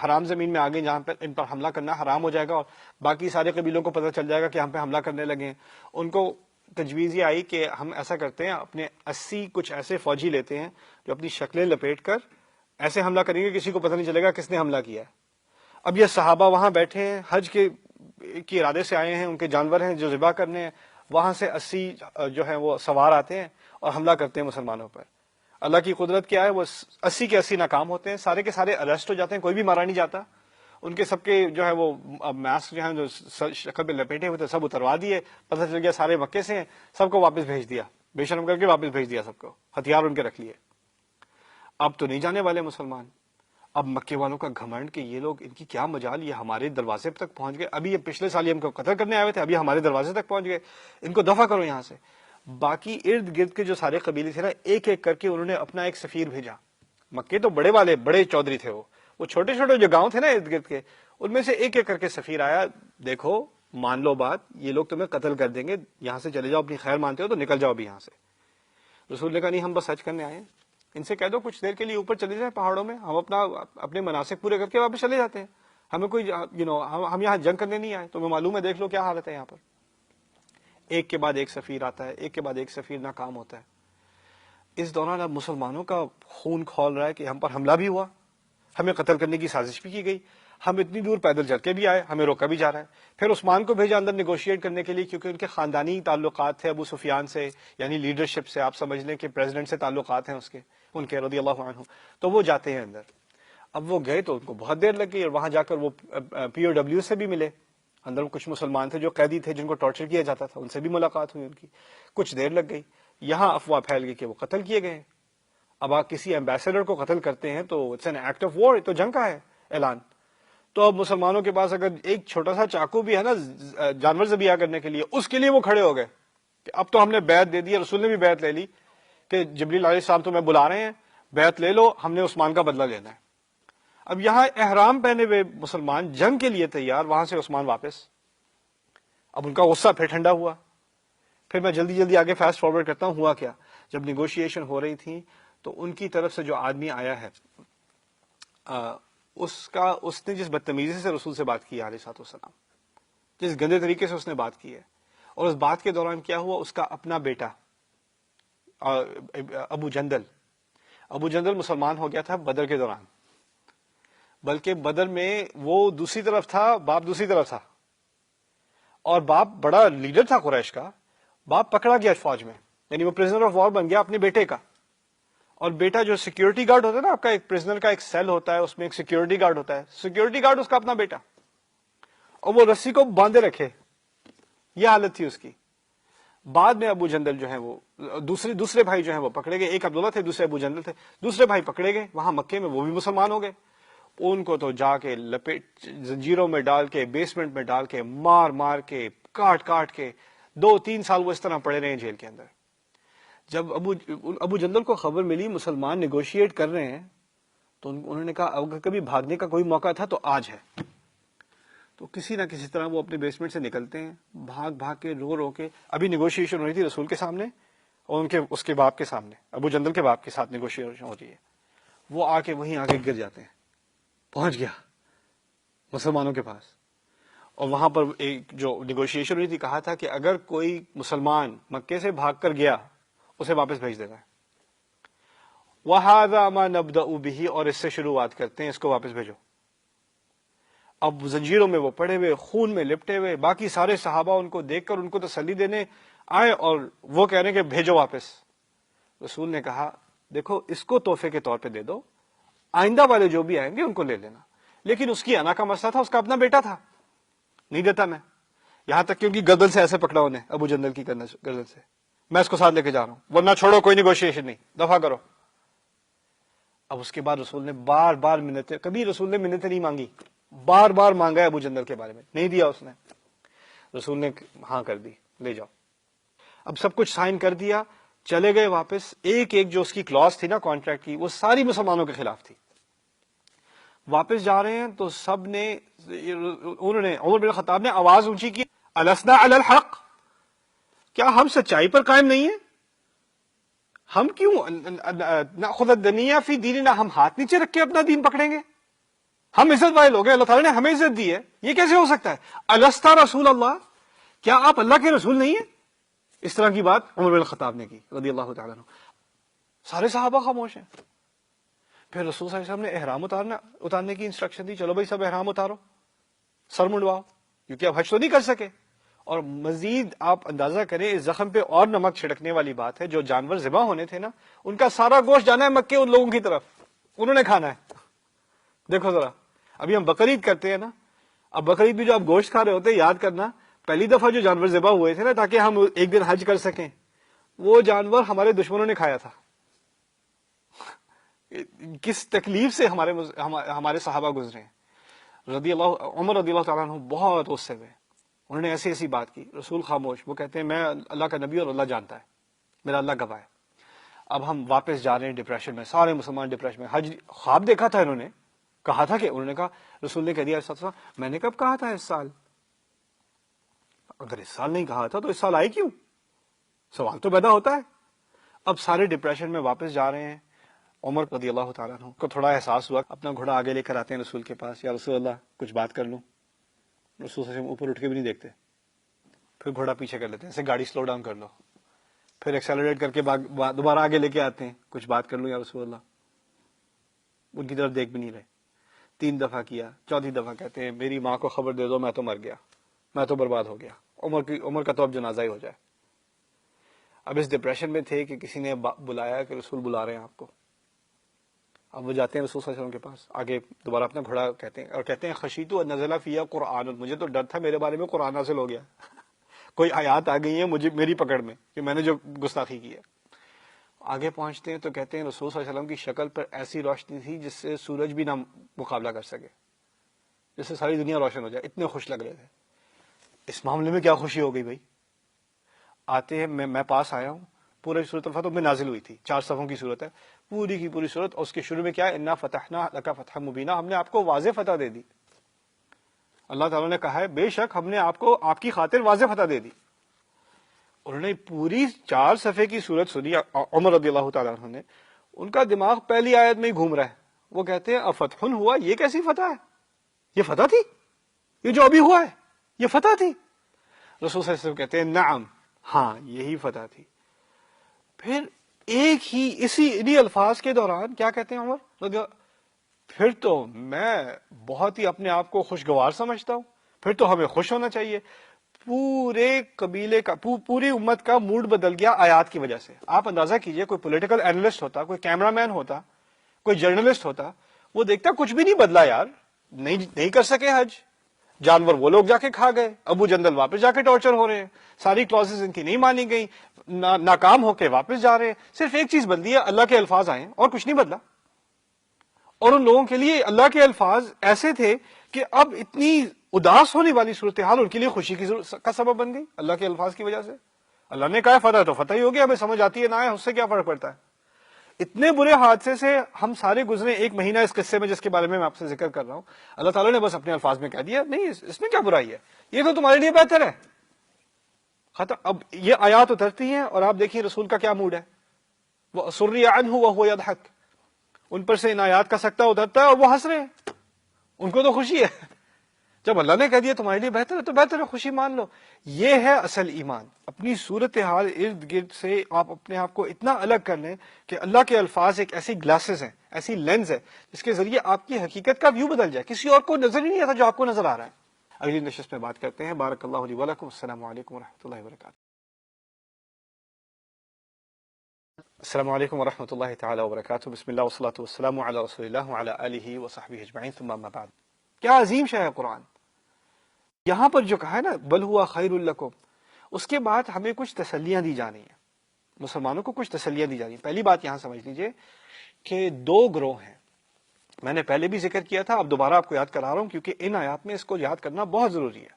حرام زمین میں آ گئے جہاں پر ان پر حملہ کرنا حرام ہو جائے گا، اور باقی سارے قبیلوں کو پتہ چل جائے گا کہ ہم پہ حملہ کرنے لگے ہیں۔ ان کو تجویز یہ آئی کہ ہم ایسا کرتے ہیں، اپنے 80 کچھ ایسے فوجی لیتے ہیں جو اپنی شکلیں لپیٹ کر ایسے حملہ کریں گے کسی کو پتہ نہیں چلے گا کس نے حملہ کیا ہے۔ اب یہ صحابہ وہاں بیٹھے ہیں، حج کے ارادے سے آئے ہیں، ان کے جانور ہیں جو ذبح کرنے ہیں، وہاں سے 80 جو ہیں وہ سوار آتے ہیں اور حملہ کرتے ہیں مسلمانوں پر۔ اللہ کی قدرت کیا ہے، وہ 80 کے 80 ناکام ہوتے ہیں، سارے کے سارے اریسٹ ہو جاتے ہیں، کوئی بھی مارا نہیں جاتا،
ان کے سب کے جو ہے وہ ماسک جو ہے جو شکل پہ لپیٹے ہوئے تھے سب اتروا دیے، پتہ چل گیا سارے مکے سے ہیں، سب کو واپس بھیج دیا، بے شرم کر کے واپس بھیج دیا سب کو، ہتھیار ان کے رکھ لیے۔ اب تو نہیں جانے والے مسلمان، اب مکے والوں کا گھمنڈ کہ یہ لوگ ان کی کیا مجال، یہ ہمارے دروازے تک پہنچ گئے، ابھی یہ پچھلے سال یہ ہم کو قتل کرنے آئے تھے، ابھی ہمارے دروازے تک پہنچ گئے، ان کو دفع کرو یہاں سے۔ باقی ارد گرد کے جو سارے قبیلے تھے نا، ایک ایک کر کے انہوں نے اپنا ایک سفیر بھیجا۔ مکے تو بڑے والے بڑے چودھری تھے، وہ چھوٹے چھوٹے جو گاؤں تھے نا ارد گرد کے، ان میں سے ایک ایک کر کے سفیر آیا، دیکھو مان لو بات، یہ لوگ تمہیں قتل کر دیں گے، یہاں سے چلے جاؤ، اپنی خیر مانتے ہو تو نکل جاؤ ابھی یہاں سے۔ رسول نے کہا نہیں، ہم بس حج کرنے آئے ہیں، ان سے کہہ دو کچھ دیر کے لیے اوپر چلے جائیں پہاڑوں میں، ہم اپنے مناسک پورے کر کے واپس چلے جاتے ہیں، ہمیں کوئی ہم یہاں جنگ کرنے نہیں آئے، تمہیں معلوم ہے، دیکھ لو کیا حالت ہے یہاں پر۔ ایک کے بعد ایک سفیر آتا ہے، ایک کے بعد ایک سفیر ناکام ہوتا ہے۔ اس دوران اب مسلمانوں کا خون کھول رہا ہے کہ ہم پر حملہ بھی ہوا، ہمیں قتل کرنے کی سازش بھی کی گئی، ہم اتنی دور پیدل چل کے بھی آئے، ہمیں روکا بھی جا رہا ہے۔ پھر عثمان کو بھیجا اندر نیگوشیٹ کرنے کے لیے، کیونکہ ان کے خاندانی تعلقات تھے ابو سفیان سے، یعنی لیڈرشپ سے، آپ سمجھ لیں کہ پریزیڈنٹ سے تعلقات ہیں ان کے رضی اللہ عنہ، تو وہ جاتے ہیں اندر۔ اب وہ گئے تو ان کو بہت دیر لگ گئی، اور وہاں جا کر وہ پی او ڈبلیو سے بھی ملے، اندر کچھ مسلمان تھے جو قیدی تھے جن کو ٹارچر کیا جاتا تھا، ان سے بھی ملاقات ہوئی ان کی، کچھ دیر لگ گئی۔ یہاں افواہ پھیل گئی کہ وہ قتل کیے گئے ہیں۔ اب آپ کسی ایمبیسڈر کو قتل کرتے ہیں تو it's an act of war, تو جنگ کا ہے اعلان۔ تو اب مسلمانوں کے پاس اگر ایک چھوٹا سا چاقو بھی ہے نا جانور ذبیحہ کرنے کے لیے، اس کے لیے وہ کھڑے ہو گئے کہ اب تو ہم نے بیعت دے دی، رسول نے بھی بیعت لے لی کہ جبریل علیہ السلام تمہیں بلا رہے ہیں، بیعت لے لو، ہم نے عثمان کا بدلہ لینا ہے۔ اب یہاں احرام پہنے ہوئے مسلمان جنگ کے لیے تیار، وہاں سے عثمان واپس۔ اب ان کا غصہ پھر ٹھنڈا ہوا۔ پھر میں جلدی جلدی آگے فاسٹ فارورڈ کرتا ہوں، ہوا کیا؟ جب نیگوشیشن ہو رہی تھی تو ان کی طرف سے جو آدمی آیا ہے، اس نے جس بدتمیزی سے رسول سے بات کی علیہ الصلوۃ والسلام، جس گندے طریقے سے اس نے بات کی ہے، اور اس بات کے دوران کیا ہوا، اس کا اپنا بیٹا ابو جندل مسلمان ہو گیا تھا بدر کے دوران، بلکہ بدر میں وہ دوسری طرف تھا، باپ دوسری طرف تھا، اور باپ بڑا لیڈر تھا قریش کا، باپ پکڑا گیا فوج میں، یعنی وہ پرزنر آف وار بن گیا اپنے بیٹے کا، اور بیٹا جو سیکیورٹی گارڈ ہوتا ہے نا، آپ کا ایک پرزنر کا ایک سیل ہوتا ہے، اس میں ایک سیکیورٹی گارڈ ہوتا ہے، سیکیورٹی گارڈ اس کا اپنا بیٹا، اور وہ رسی کو باندھے رکھے، یہ حالت تھی اس کی۔ بعد میں ابو جندل جو ہیں وہ دوسرے بھائی جو ہیں وہ پکڑے گئے، ایک عبداللہ تھے، دوسرے ابو جندل تھے، دوسرے بھائی پکڑے گئے وہاں مکے میں، وہ بھی مسلمان ہو گئے۔ ان کو تو جا کے لپیٹ زنجیروں میں ڈال کے، بیسمنٹ میں ڈال کے، مار کے، کاٹ کے 2-3 سال وہ اس طرح پڑے رہے جیل کے اندر۔ جب ابو جندل کو خبر ملی مسلمان نیگوشیٹ کر رہے ہیں، تو انہوں نے کہا اگر کبھی بھاگنے کا کوئی موقع تھا تو آج ہے۔ تو کسی نہ کسی طرح وہ اپنے بیسمنٹ سے نکلتے ہیں، بھاگ کے رو کے، ابھی نیگوشیشن ہو رہی تھی رسول کے سامنے اور اس کے باپ کے سامنے، ابو جندل کے باپ کے ساتھ نیگوشیشن ہو رہی ہے، وہ آ کے وہیں آگے گر جاتے ہیں، پہنچ گیا مسلمانوں کے پاس، اور وہاں پر ایک جو نیگوشیشن ہوئی تھی، کہا تھا کہ اگر کوئی مسلمان مکے سے بھاگ کر گیا اسے واپس بھیج دینا ہے، وَهَذَا مَا نَبْدَأُ بِهِ، اور اس سے شروعات کرتے ہیں، اس کو واپس بھیجو۔ اب زنجیروں میں وہ پڑے ہوئے، خون میں لپٹے ہوئے، باقی سارے صحابہ ان کو دیکھ کر ان کو تسلی دینے آئے، اور وہ کہہ رہے ہیں کہ بھیجو واپس۔ رسول نے کہا دیکھو اس کو تحفے کے طور پہ دے دو، آئندہ والے جو بھی آئیں گے ان کو لے لینا، لیکن اس کی انا کا مسئلہ تھا، اس کا اپنا بیٹا تھا، نہیں دیتا میں، یہاں تک کہ ان کی گردن سے ایسے پکڑا انہیں، ابو جندل کی گردن سے، میں اس کو ساتھ لے کے جا رہا ہوں، ورنہ چھوڑو، کوئی نیگوشیشن نہیں، دفع کرو۔ اب اس کے بعد رسول نے بار بار منتیں، کبھی رسول نے منتیں نہیں مانگی، بار بار مانگا ہے ابو جندل کے بارے میں، نہیں دیا اس نے، رسول نے ہاں کر دی، لے جاؤ۔ اب سب کچھ سائن کر دیا، چلے گئے واپس، ایک جو اس کی کلاس تھی نا کانٹریکٹ کی، وہ ساری مسلمانوں کے خلاف تھی۔ واپس جا رہے ہیں تو سب نے، عمر بن الخطاب نے آواز اونچی کی، السنا علی الحق، کیا ہم سچائی پر قائم نہیں ہیں؟ ہم کیوں ناخذ الدنیہ فی دیننا، ہم ہاتھ نیچے رکھ کے اپنا دین پکڑیں گے؟ ہم عزت والے لوگ ہیں، اللہ تعالیٰ نے ہمیں عزت دی ہے، یہ کیسے ہو سکتا ہے؟ الستا رسول اللہ، کیا آپ اللہ کے رسول نہیں ہیں؟ اس طرح کی بات عمر بن الخطاب نے کی رضی اللہ تعالیٰ عنہ۔ سارے صحابہ خاموش ہیں۔ پھر رسول صلی اللہ علیہ وسلم نے احرام اتارنے کی انسٹرکشن دی، چلو بھائی سب احرام اتارو، سر منڈواؤ، کیونکہ اب حج تو نہیں کر سکے۔ اور مزید آپ اندازہ کریں اس زخم پہ اور نمک چھڑکنے والی بات ہے، جو جانور ذبح ہونے تھے نا، ان کا سارا گوشت جانا ہے مکے ان لوگوں کی طرف، انہوں نے کھانا ہے۔ دیکھو ذرا، ابھی ہم بقرعید کرتے ہیں نا، اب بقرعید بھی جو آپ گوشت کھا رہے ہوتے ہیں، یاد کرنا پہلی دفعہ جو جانور ذبح ہوئے تھے نا تاکہ ہم ایک دن حج کر سکیں، وہ جانور ہمارے دشمنوں نے کھایا تھا. کس تکلیف سے ہمارے صحابہ گزرے ہیں. عمر رضی اللہ تعالیٰ عنہ بہت غصے میں، انہوں نے ایسی ایسی بات کی، رسول خاموش. وہ کہتے ہیں میں اللہ کا نبی اور اللہ جانتا ہے، میرا اللہ گواہ ہے. اب ہم واپس جا رہے ہیں ڈپریشن میں، سارے مسلمان ڈپریشن میں. حج خواب دیکھا تھا، انہوں نے کہا تھا کہ انہوں نے کہا، رسول نے کہہ دیا میں نے کب کہا تھا اس سال؟ اگر اس سال نہیں کہا تھا تو اس سال آئے کیوں؟ سوال تو پیدا ہوتا ہے. اب سارے ڈپریشن میں واپس جا رہے ہیں. عمر رضی اللہ تعالیٰ عنہ کو تھوڑا احساس ہوا، اپنا گھوڑا آگے لے کر آتے ہیں رسول کے پاس. یا رسول اللہ کچھ بات کر لوں. رسول صلی اللہ علیہ وسلم اوپر اٹھ کے بھی نہیں دیکھتے، پھر گھوڑا پیچھے کر لیتے ہیں، ایسے گاڑی سلو ڈاؤن کر لو، پھر ایکسیلریٹ کر کے دوبارہ آگے لے کے آتے ہیں، کچھ بات کر لوں یا رسول اللہ. ان کی طرف دیکھ بھی نہیں رہے. 3 دفعہ کیا، 4تھی دفعہ کہتے ہیں میری ماں کو خبر دے دو، میں تو مر گیا، میں تو برباد ہو گیا، عمر کا تو اب جنازہ ہی ہو جائے. اب اس ڈپریشن میں تھے کہ کسی نے بلایا کہ رسول بلا رہے ہیں آپ کو. اب وہ جاتے ہیں رسول صلی اللہ علیہ وسلم کے پاس، آگے دوبارہ اپنا گھوڑا کہتے ہیں خشیتو ان نزل فیہا قرآن، مجھے تو ڈر تھا میرے بارے میں قرآن نازل ہو گیا، کوئی آیات آ گئی ہیں میری پکڑ میں کہ میں نے جو گستاخی کی ہے. آگے پہنچتے ہیں تو کہتے ہیں رسول صلی اللہ علیہ وسلم کی شکل پر ایسی روشنی تھی جس سے سورج بھی نہ مقابلہ کر سکے، جس سے ساری دنیا روشن ہو جائے، اتنے خوش لگ رہے تھے. اس معاملے میں کیا خوشی ہو گئی بھائی. آتے ہیں، میں پاس آیا ہوں، پورے سورۃ الفتح میں نازل ہوئی تھی، 4 صفوں کی صورت ہے، پوری کی پوری صورت. اور اس کے شروع میں کیا ہے، انا فتحنا لک فتحا مبینا، ہم نے آپ کو واضح فتح دے دی. اللہ تعالیٰ نے کہا ہے بے شک ہم نے آپ کو آپ کی خاطر واضح فتح دے دی. انہوں نے پوری 4 صفحے کی صورت سنی. عمر رضی اللہ تعالیٰ عنہ نے، ان کا دماغ پہلی آیت میں ہی گھوم رہا ہے. وہ کہتے ہیں افتح ہوا، یہ کیسی فتح ہے؟ یہ فتح تھی؟ یہ جو ابھی ہوا ہے یہ فتح تھی؟ رسول صلی اللہ علیہ وسلم کہتے ہیں نعم، ہاں یہی فتح تھی. پھر ایک ہی انہی الفاظ کے دوران کیا کہتے ہیں عمر، پھر تو میں بہت ہی اپنے آپ کو خوشگوار سمجھتا ہوں، پھر تو ہمیں خوش ہونا چاہیے. پورے قبیلے کا، پوری امت کا موڈ بدل گیا آیات کی وجہ سے. آپ اندازہ کیجئے کوئی پولیٹیکل اینالسٹ ہوتا، کوئی کیمرہ مین ہوتا، کوئی جرنلسٹ ہوتا، وہ دیکھتا کچھ بھی نہیں بدلا یار، نہیں کر سکے حج، جانور وہ لوگ جا کے کھا گئے، ابو جندل واپس جا کے ٹارچر ہو رہے ہیں، ساری کلاسز ان کی نہیں مانی گئی، ناکام ہو کے واپس جا رہے ہیں. صرف ایک چیز بدلی ہے، اللہ کے الفاظ آئے اور کچھ نہیں بدلا. اور ان لوگوں کے لیے اللہ کے الفاظ ایسے تھے کہ اب اتنی اداس ہونے والی صورتحال ان کے لیے خوشی کا سبب بن گئی اللہ کے الفاظ کی وجہ سے. اللہ نے کہا فتح تو فتح ہی ہوگی، ہمیں سمجھ آتی ہے نہ ہے، اس سے کیا فرق پڑتا ہے. اتنے برے حادثے سے ہم سارے گزرے 1 مہینہ اس قصے میں جس کے بارے میں آپ سے ذکر کر رہا ہوں. اللہ تعالیٰ نے بس اپنے الفاظ میں کہہ دیا نہیں اس میں کیا برائی ہے، یہ تو تمہارے لیے بہتر ہے. ختم. اب یہ آیات اترتی ہیں اور آپ دیکھیے رسول کا کیا موڈ ہے، وہ سری عنہ وہو یضحک، ان پر سے ان آیات کا سکتہ اترتا ہے اور وہ ہنس رہے ہیں، ان کو تو خوشی ہے. جب اللہ نے کہہ دیا تمہارے لیے بہتر ہے تو بہتر ہے، خوشی مان لو. یہ ہے اصل ایمان. اپنی صورتحال ارد گرد سے آپ اپنے آپ کو اتنا الگ کر لیں کہ اللہ کے الفاظ ایک ایسی گلاسز ہیں، ایسی لینز ہے جس کے ذریعے آپ کی حقیقت کا ویو بدل جائے، کسی اور کو نظر ہی نہیں آتا جو آپ کو نظر آ رہا ہے. اگلی نشست میں بات کرتے ہیں. بارک اللہ لی ولکم. السلام علیکم ورحمۃ اللہ وبرکاتہ. السلام علیکم ورحمۃ اللہ تعالی وبرکاتہ. بسم اللہ والصلاۃ والسلام علی رسول اللہ وعلی آلہ وصحبہ اجمعین، ثم اما بعد. کیا عظیم شے ہے قرآن. یہاں پر جو کہا ہے نا بل ہوا خیر لکم، اس کے بعد ہمیں کچھ تسلیاں دی جا رہی ہیں، مسلمانوں کو کچھ تسلیاں دی جا رہی ہیں. پہلی بات یہاں سمجھ لیجئے کہ 2 گروہ ہیں. میں نے پہلے بھی ذکر کیا تھا، اب دوبارہ آپ کو یاد کرا رہا ہوں کیونکہ ان آیات میں اس کو یاد کرنا بہت ضروری ہے.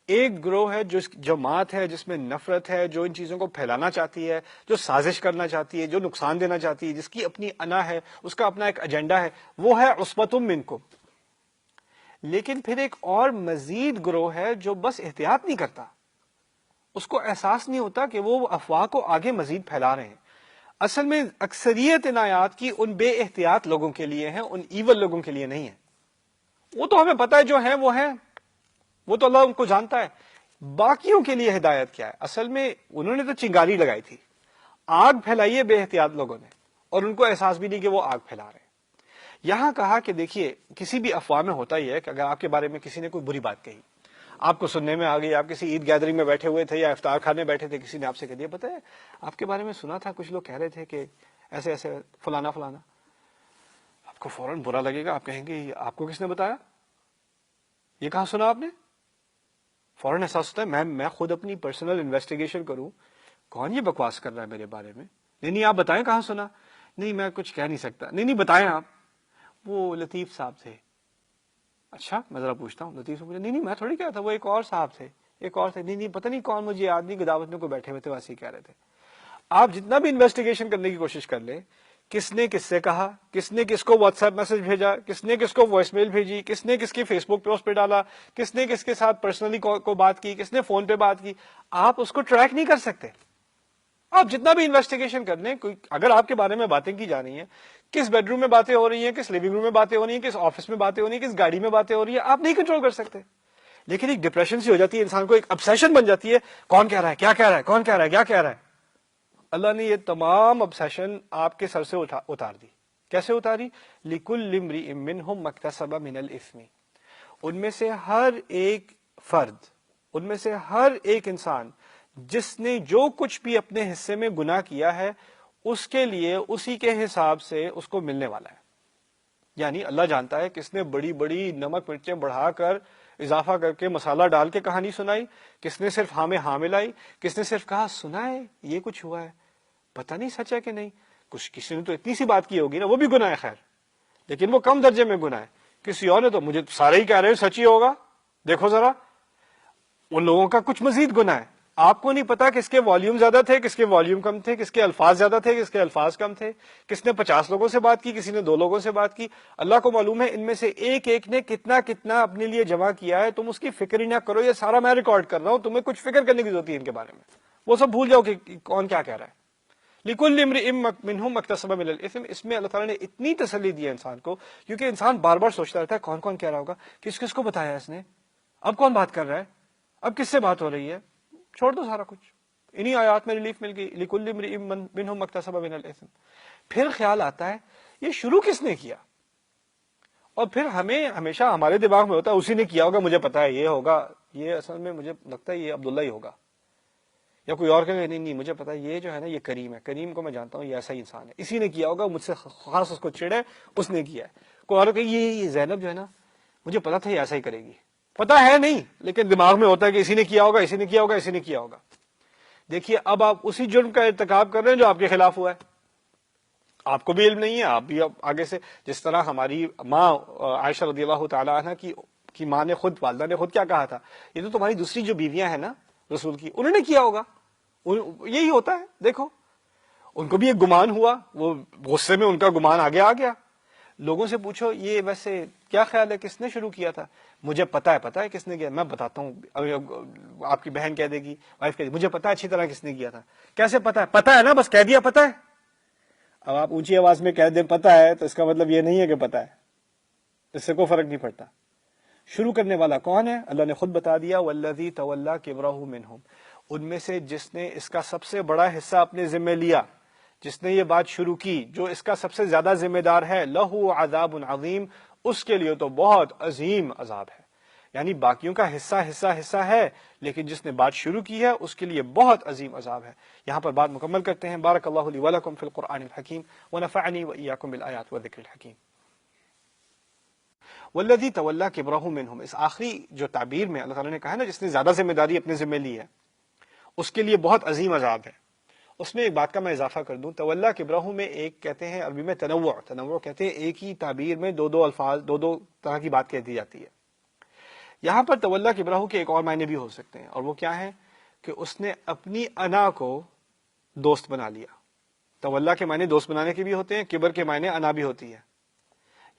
ایک گروہ ہے جو جماعت ہے جس میں نفرت ہے، جو ان چیزوں کو پھیلانا چاہتی ہے، جو سازش کرنا چاہتی ہے، جو نقصان دینا چاہتی ہے، جس کی اپنی انا ہے، اس کا اپنا ایک ایجنڈا ہے، وہ ہے عصبۃ منکم. لیکن پھر ایک اور مزید گروہ ہے جو بس احتیاط نہیں کرتا، اس کو احساس نہیں ہوتا کہ وہ افواہ کو آگے مزید پھیلا رہے ہیں. اصل میں اکثریت ان آیات کی ان بے احتیاط لوگوں کے لیے ہیں، ان ایول لوگوں کے لیے نہیں ہے. وہ تو ہمیں پتہ ہے جو ہیں وہ ہیں، وہ تو اللہ ان کو جانتا ہے. باقیوں کے لیے ہدایت کیا ہے؟ اصل میں انہوں نے تو چنگاری لگائی تھی، آگ پھیلائی ہے بے احتیاط لوگوں نے، اور ان کو احساس بھی نہیں کہ وہ آگ پھیلا رہے ہیں. یہاں کہا کہ دیکھیے کسی بھی افواہ میں ہوتا ہی ہے کہ اگر آپ کے بارے میں کسی نے کوئی بری بات کہی، آپ کو سننے میں آ گئی، آپ کسی عید گیدرنگ میں بیٹھے ہوئے تھے یا افطار کھانے بیٹھے تھے، کسی نے آپ سے کہہ دیا پتہ ہے آپ کے بارے میں سنا تھا، کچھ لوگ کہہ رہے تھے کہ ایسے ایسے فلانا فلانا. آپ کو فوراً برا لگے گا، آپ کہیں گے آپ کو کس نے بتایا؟ یہ کہاں سنا آپ نے؟ فوراً احساس ہوتا ہے میں خود اپنی پرسنل انویسٹیگیشن کروں، کون یہ بکواس کر رہا ہے میرے بارے میں؟ نہیں آپ بتائیں کہاں سنا؟ نہیں میں کچھ کہہ نہیں سکتا۔ نہیں بتائیں آپ۔ وہ لطیف صاحب تھے۔ اچھا میں ذرا پوچھتا ہوں۔ لطیف صاحب پوچھا نہیں میں تھوڑی کہا تھا، وہ ایک اور صاحب تھے، ایک اور تھے۔ نہیں پتہ نہیں کون، مجھے یاد نہیں، دعوت میں کوئی بیٹھے ہوئے تھے ویسے ہی کہہ رہے تھے۔ آپ جتنا بھی انویسٹیگیشن کرنے کی کوشش کر لیں، کس نے کس سے کہا، کس نے کس کو واٹس ایپ میسج بھیجا، کس نے کس کو وائس میل بھیجی، کس نے کس کی فیس بک پوسٹ پہ ڈالا، کس نے کس کے ساتھ پرسنلی کو بات کی، کس نے فون پہ بات کی، آپ اس کو ٹریک نہیں کر سکتے۔ آپ جتنا بھی انویسٹیگیشن کر لیں، اگر آپ کے بارے میں باتیں کی جا رہی ہیں، کس بیڈ روم میں باتیں ہو رہی ہیں، کس لیونگ روم میں باتیں ہو رہی ہیں، کس آفس میں باتیں ہو رہی ہیں، کس گاڑی میں باتیں ہو رہی ہیں، آپ نہیں کنٹرول کر سکتے۔ لیکن ایک ڈپریشن سی ہو جاتی ہے انسان کو، ایک obsession بن جاتی ہے، کون کہہ رہا ہے، کیا کہہ رہا ہے، کون کہہ رہا ہے، کیا کہہ رہا ہے۔ اللہ نے یہ تمام obsession آپ کے سر سے اتار دی۔ کیسے اتاری؟ لِكُلِّ امْرِئٍ مِّنْهُمْ مَا اكْتَسَبَ مِنَ الْإِثْمِ، ان میں سے ہر ایک فرد، ان میں سے ہر ایک انسان جس نے جو کچھ بھی اپنے حصے میں گناہ کیا ہے، اس کے لیے اسی کے حساب سے اس کو ملنے والا ہے۔ یعنی اللہ جانتا ہے کس نے بڑی بڑی نمک مرچیں بڑھا کر اضافہ کر کے مسالہ ڈال کے کہانی سنائی، کس نے صرف ہاں میں ہاں ملائی، کس نے صرف کہا سنا ہے یہ کچھ ہوا ہے، پتہ نہیں سچ ہے کہ نہیں، کسی نے تو اتنی سی بات کی ہوگی نا، وہ بھی گناہ ہے خیر، لیکن وہ کم درجے میں گناہ ہے۔ کسی اور نے تو مجھے سارے ہی کہہ رہے ہیں سچ ہی ہوگا، دیکھو ذرا، ان لوگوں کا کچھ مزید گناہ ہے۔ آپ کو نہیں پتا کس کے والیوم زیادہ تھے، کس کے والیوم کم تھے، کس کے الفاظ زیادہ تھے، کس کے الفاظ کم تھے، کس نے 50 لوگوں سے بات کی، کسی نے 2 لوگوں سے بات کی۔ اللہ کو معلوم ہے ان میں سے ایک ایک نے کتنا کتنا اپنے لیے جمع کیا ہے، تم اس کی فکر ہی نہ کرو، یہ سارا میں ریکارڈ کر رہا ہوں، تمہیں کچھ فکر کرنے کی ضرورت ہے ان کے بارے میں، وہ سب بھول جاؤ کہ کون کیا کہہ رہا ہے۔ لِكُلِّ امْرِئٍ مِّنْهُمْ مَا اكْتَسَبَ مِنَ الْإِثْمِ، اس میں اللہ تعالیٰ نے اتنی تسلی دی ہے انسان کو، کیونکہ انسان بار بار سوچتا رہتا ہے کون کون کہہ رہا ہوگا، کس کس کو بتایا اس نے، اب کون بات کر رہا ہے، اب کس سے بات ہو رہی ہے، چھوڑ دو سارا کچھ، انہی آیات میں ریلیف مل گئی، لِكُلِّ امْرِئٍ مِّنْهُمْ مَا اكْتَسَبَ مِنَ الْإِثْمِ۔ پھر خیال آتا ہے یہ شروع کس نے کیا، اور پھر ہمیں ہمیشہ ہمارے دماغ میں ہوتا ہے اسی نے کیا ہوگا، مجھے پتا ہے یہ ہوگا، یہ اصل میں مجھے لگتا ہے یہ عبداللہ ہی ہوگا، یا کوئی اور کہے نہیں مجھے پتا ہے یہ جو ہے نا یہ کریم ہے، کریم کو میں جانتا ہوں یہ ایسا ہی انسان ہے، اسی نے کیا ہوگا، مجھ سے خاص اس کو چڑے اس نے کیا ہے۔ کوئی اور کہ یہ زینب جو ہے نا مجھے پتا تھا یہ ایسا ہی کرے گی، پتا ہے نہیں لیکن دماغ میں ہوتا ہے کہ اسی نے کیا ہوگا، اسی نے کیا ہوگا، اسی نے کیا ہوگا۔ دیکھیے اب آپ اسی جرم کا ارتکاب کر رہے ہیں جو آپ کے خلاف ہوا ہے، آپ کو بھی علم نہیں ہے، آپ بھی اب آگے سے، جس طرح ہماری ماں عائشہ رضی اللہ تعالی عنہ کی ماں نے خود، والدہ نے خود کیا کہا تھا، یہ تو تمہاری دوسری جو بیویاں ہیں نا رسول کی، انہوں نے کیا ہوگا، یہی ہوتا ہے۔ دیکھو ان کو بھی ایک گمان ہوا، وہ غصے میں ان کا گمان آگے آ گیا۔ لوگوں سے پوچھو یہ ویسے کیا خیال ہے کس نے شروع کیا تھا، مجھے پتا ہے کس نے کیا، میں بتاتا ہوں، آپ کی بہن کہہ دے گی، وائف کہہ دے گی مجھے پتا ہے اچھی طرح کس نے کیا تھا۔ کیسے پتا ہے نا، بس کہہ دیا پتا ہے۔ اب آپ اونچی آواز میں کہہ دیں پتا ہے تو اس کا مطلب یہ نہیں ہے کہ پتا ہے، اس سے کوئی فرق نہیں پڑتا۔ شروع کرنے والا کون ہے؟ اللہ نے خود بتا دیا، والذی تولی کبرہ منہم، ان میں سے جس نے اس کا سب سے بڑا حصہ اپنے ذمہ لیا، جس نے یہ بات شروع کی، جو اس کا سب سے زیادہ ذمہ دار ہے، لہو عذاب عظیم، اس کے لیے تو بہت عظیم عذاب ہے۔ یعنی باقیوں کا حصہ ہے، لیکن جس نے بات شروع کی ہے اس کے لیے بہت عظیم عذاب ہے۔ یہاں پر بات مکمل کرتے ہیں۔ بارک اللہ لی ولکم فی القرآن الحکیم ونفعنی وإیاکم بالآیات والذکر الحکیم۔ والذی تولی کبرہ منہم، اس آخری جو تعبیر میں اللہ تعالیٰ نے کہا ہے نا جس نے زیادہ ذمہ داری اپنے ذمہ لی ہے اس کے لیے بہت عظیم عذاب ہے، اس میں ایک بات کا میں اضافہ کر دوں، تولی کبرہ میں ایک کہتے ہیں عربی میں تنوع کہتے ہیں، ایک ہی تعبیر میں دو الفاظ، دو طرح کی بات کہہ دی جاتی ہے۔ یہاں پر تولی کبرہ کے ایک اور معنی بھی ہو سکتے ہیں، اور وہ کیا ہے کہ اس نے اپنی انا کو دوست بنا لیا۔ تولی کے معنی دوست بنانے کے بھی ہوتے ہیں، کبر کے معنی انا بھی ہوتی ہے،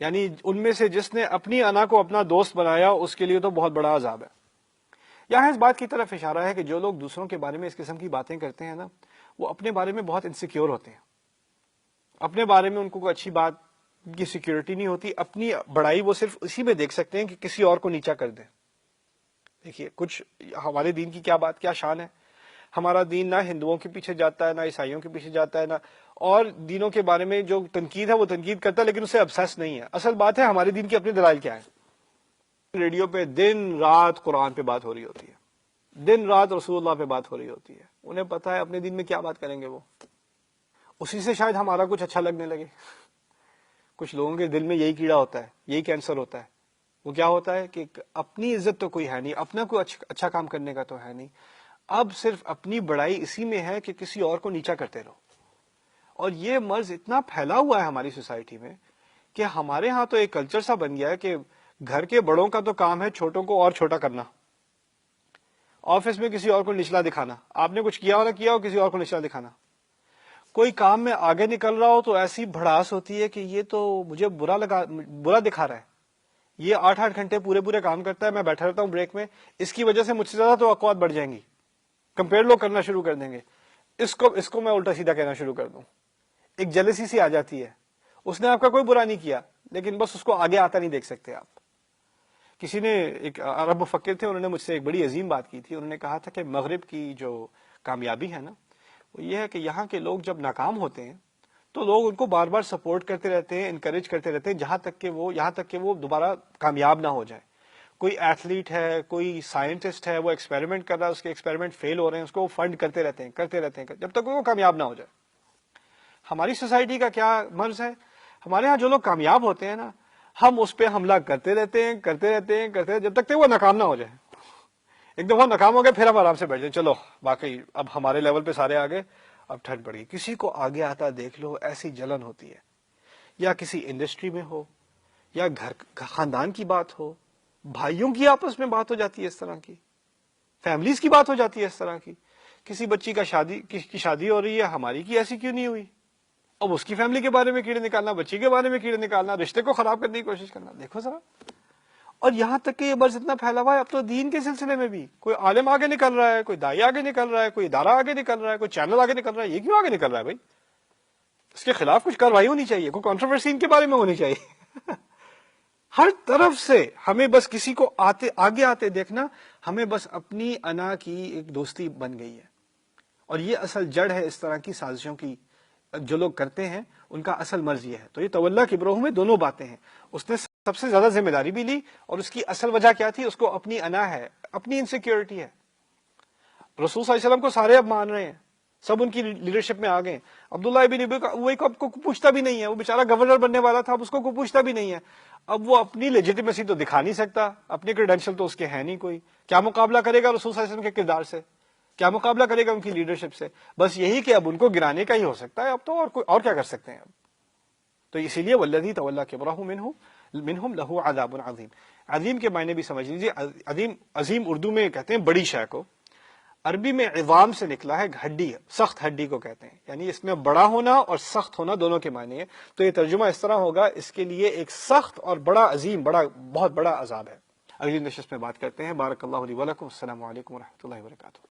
یعنی ان میں سے جس نے اپنی انا کو اپنا دوست بنایا اس کے لیے تو بہت بڑا عذاب ہے۔ یہاں اس بات کی طرف اشارہ ہے کہ جو لوگ دوسروں کے بارے میں اس قسم کی باتیں کرتے ہیں نا، وہ اپنے بارے میں بہت انسیکیور ہوتے ہیں، اپنے بارے میں ان کو کوئی اچھی بات کی سیکیورٹی نہیں ہوتی، اپنی بڑائی وہ صرف اسی میں دیکھ سکتے ہیں کہ کسی اور کو نیچا کر دیں۔ دیکھیے کچھ ہمارے دین کی کیا شان ہے، ہمارا دین نہ ہندوؤں کے پیچھے جاتا ہے، نہ عیسائیوں کے پیچھے جاتا ہے، نہ اور دینوں کے بارے میں جو تنقید ہے وہ تنقید کرتا ہے، لیکن اسے ابسیس نہیں ہے۔ اصل بات ہے ہمارے دین کی اپنی دلائل کیا ہے۔ ریڈیو پہ دن رات قرآن پہ بات ہو رہی ہوتی ہے، دن رات رسول اللہ پہ بات ہو رہی ہوتی ہے، انہیں پتا ہے اپنے دین میں کیا بات کریں گے وہ، اسی سے شاید ہمارا کچھ اچھا لگنے لگے۔ کچھ لوگوں کے دل میں یہی کیڑا ہوتا ہے، یہی کینسر ہوتا ہے، وہ کیا ہوتا ہے کہ اپنی عزت تو کوئی ہے نہیں، اپنا کوئی اچھا کام کرنے کا تو ہے نہیں، اب صرف اپنی بڑائی اسی میں ہے کہ کسی اور کو نیچا کرتے رہو. اور یہ مرض اتنا پھیلا ہوا ہے ہماری سوسائٹی میں کہ ہمارے ہاں تو ایک کلچر سا بن گیا ہے کہ گھر کے بڑوں کا تو کام ہے چھوٹوں کو اور چھوٹا کرنا، آفس میں کسی اور کو نچلا دکھانا، آپ نے کچھ کیا ہو نہ کیا ہو کسی اور کو نچلا دکھانا. کوئی کام میں آگے نکل رہا ہو تو ایسی بھڑاس ہوتی ہے کہ یہ تو مجھے برا دکھا رہا ہے، یہ 8 گھنٹے پورے کام کرتا ہے، میں بیٹھا رہتا ہوں بریک میں، اس کی وجہ سے مجھ سے زیادہ توقعات بڑھ جائیں گی، کمپیئر لوگ کرنا شروع کر دیں گے، اس کو میں الٹا سیدھا کہنا شروع کر دوں. ایک جیلسی سی آ جاتی ہے. اس نے آپ کا کوئی برا نہیں کیا لیکن بس اس کو آگے آتا نہیں دیکھ سکتے آپ. کسی نے، ایک عرب مفکر تھے، انہوں نے مجھ سے ایک بڑی عظیم بات کی تھی. انہوں نے کہا تھا کہ مغرب کی جو کامیابی ہے نا، وہ یہ ہے کہ یہاں کے لوگ جب ناکام ہوتے ہیں تو لوگ ان کو بار بار سپورٹ کرتے رہتے ہیں، انکریج کرتے رہتے ہیں یہاں تک کہ وہ دوبارہ کامیاب نہ ہو جائے. کوئی ایتھلیٹ ہے، کوئی سائنٹسٹ ہے، وہ ایکسپیریمنٹ کر رہا ہے، اس کے ایکسپیریمنٹ فیل ہو رہے ہیں، اس کو فنڈ کرتے رہتے ہیں جب تک وہ کامیاب نہ ہو جائے. ہماری سوسائٹی کا کیا مرض ہے، ہمارے ہاں جو لوگ کامیاب ہوتے ہیں نا، ہم اس پہ حملہ کرتے رہتے ہیں جب تک وہ ناکام نہ ہو جائے. ایک دفعہ ناکام ہو گئے پھر ہم آرام سے بیٹھ جائیں، چلو باقی اب ہمارے لیول پہ سارے آگے، اب ٹھنڈ پڑ گئی. کسی کو آگے آتا دیکھ لو ایسی جلن ہوتی ہے، یا کسی انڈسٹری میں ہو، یا گھر خاندان کی بات ہو، بھائیوں کی آپس میں بات ہو جاتی ہے اس طرح کی، فیملیز کی بات ہو جاتی ہے اس طرح کی. کسی بچی کی شادی ہو رہی ہے، ہماری کی ایسی کیوں نہیں ہوئی؟ اب اس کی فیملی کے بارے میں کیڑے نکالنا، بچی کے بارے میں کیڑے نکالنا، رشتے کو خراب کرنے کی کوشش کرنا. دیکھو ذرا. اور یہاں تک کہ یہ مرض اتنا پھیلا ہوا ہے اب تو دین کے سلسلے میں بھی کوئی عالم آگے نکل رہا ہے، کوئی دائی آگے نکل رہا ہے، کوئی ادارہ آگے نکل رہا ہے، کوئی چینل آگے نکل رہا ہے. یہ کیوں آگے نکل رہا ہے بھائی؟ اس کے خلاف کچھ کارروائی ہونی چاہیے، کوئی کنٹروورسی ان کے بارے میں ہونی چاہیے. ہر طرف سے ہمیں بس کسی کو آگے آتے دیکھنا، ہمیں بس اپنی انا کی ایک دوستی بن گئی ہے. اور یہ اصل جڑ ہے اس طرح کی سازشوں کی جو لوگ کرتے ہیں، ان کا اصل مرض یہ ہے. تو یہ تولا کبرہ میں دونوں باتیں ہیں. اس نے سب سے زیادہ ذمہ داری بھی لی، اور اس کی اصل وجہ کیا تھی؟ اس کو اپنی انا ہے، اپنی انسیکیورٹی ہے. رسول صلی اللہ علیہ وسلم کو سارے اب مان رہے ہیں، سب ان کی لیڈرشپ میں آ گئے. عبداللہ ابن ابی کو اب کو پوچھتا بھی نہیں ہے، وہ بیچارہ گورنر بننے والا تھا، اب اس کو پوچھتا بھی نہیں ہے. اب وہ اپنی لیجیٹیمیسی تو دکھا نہیں سکتا، اپنے کریڈینشل تو اس کے ہیں نہیں کوئی. کیا مقابلہ کرے گا رسول صلی اللہ علیہ وسلم کے کردار سے؟ کیا مقابلہ کرے گا ان کی لیڈرشپ سے؟ بس یہی کہ اب ان کو گرانے کا ہی ہو سکتا ہے اب تو، اور کیا کر سکتے ہیں اب. تو اسی لیے والذی تولی کبرہ منہم لہ عذاب عظیم. عظیم کے معنی بھی سمجھ لیجیے. عظیم اردو میں کہتے ہیں بڑی شے کو، عربی میں عظام سے نکلا ہے، ہڈی، سخت ہڈی کو کہتے ہیں. یعنی اس میں بڑا ہونا اور سخت ہونا دونوں کے معنی ہیں. تو یہ ترجمہ اس طرح ہوگا، اس کے لیے ایک سخت اور بڑا عظیم، بہت بڑا عذاب ہے. اگلی نشست میں بات کرتے ہیں. بارک اللہ لی ولکم. السلام علیکم ورحمۃ اللہ وبرکاتہ.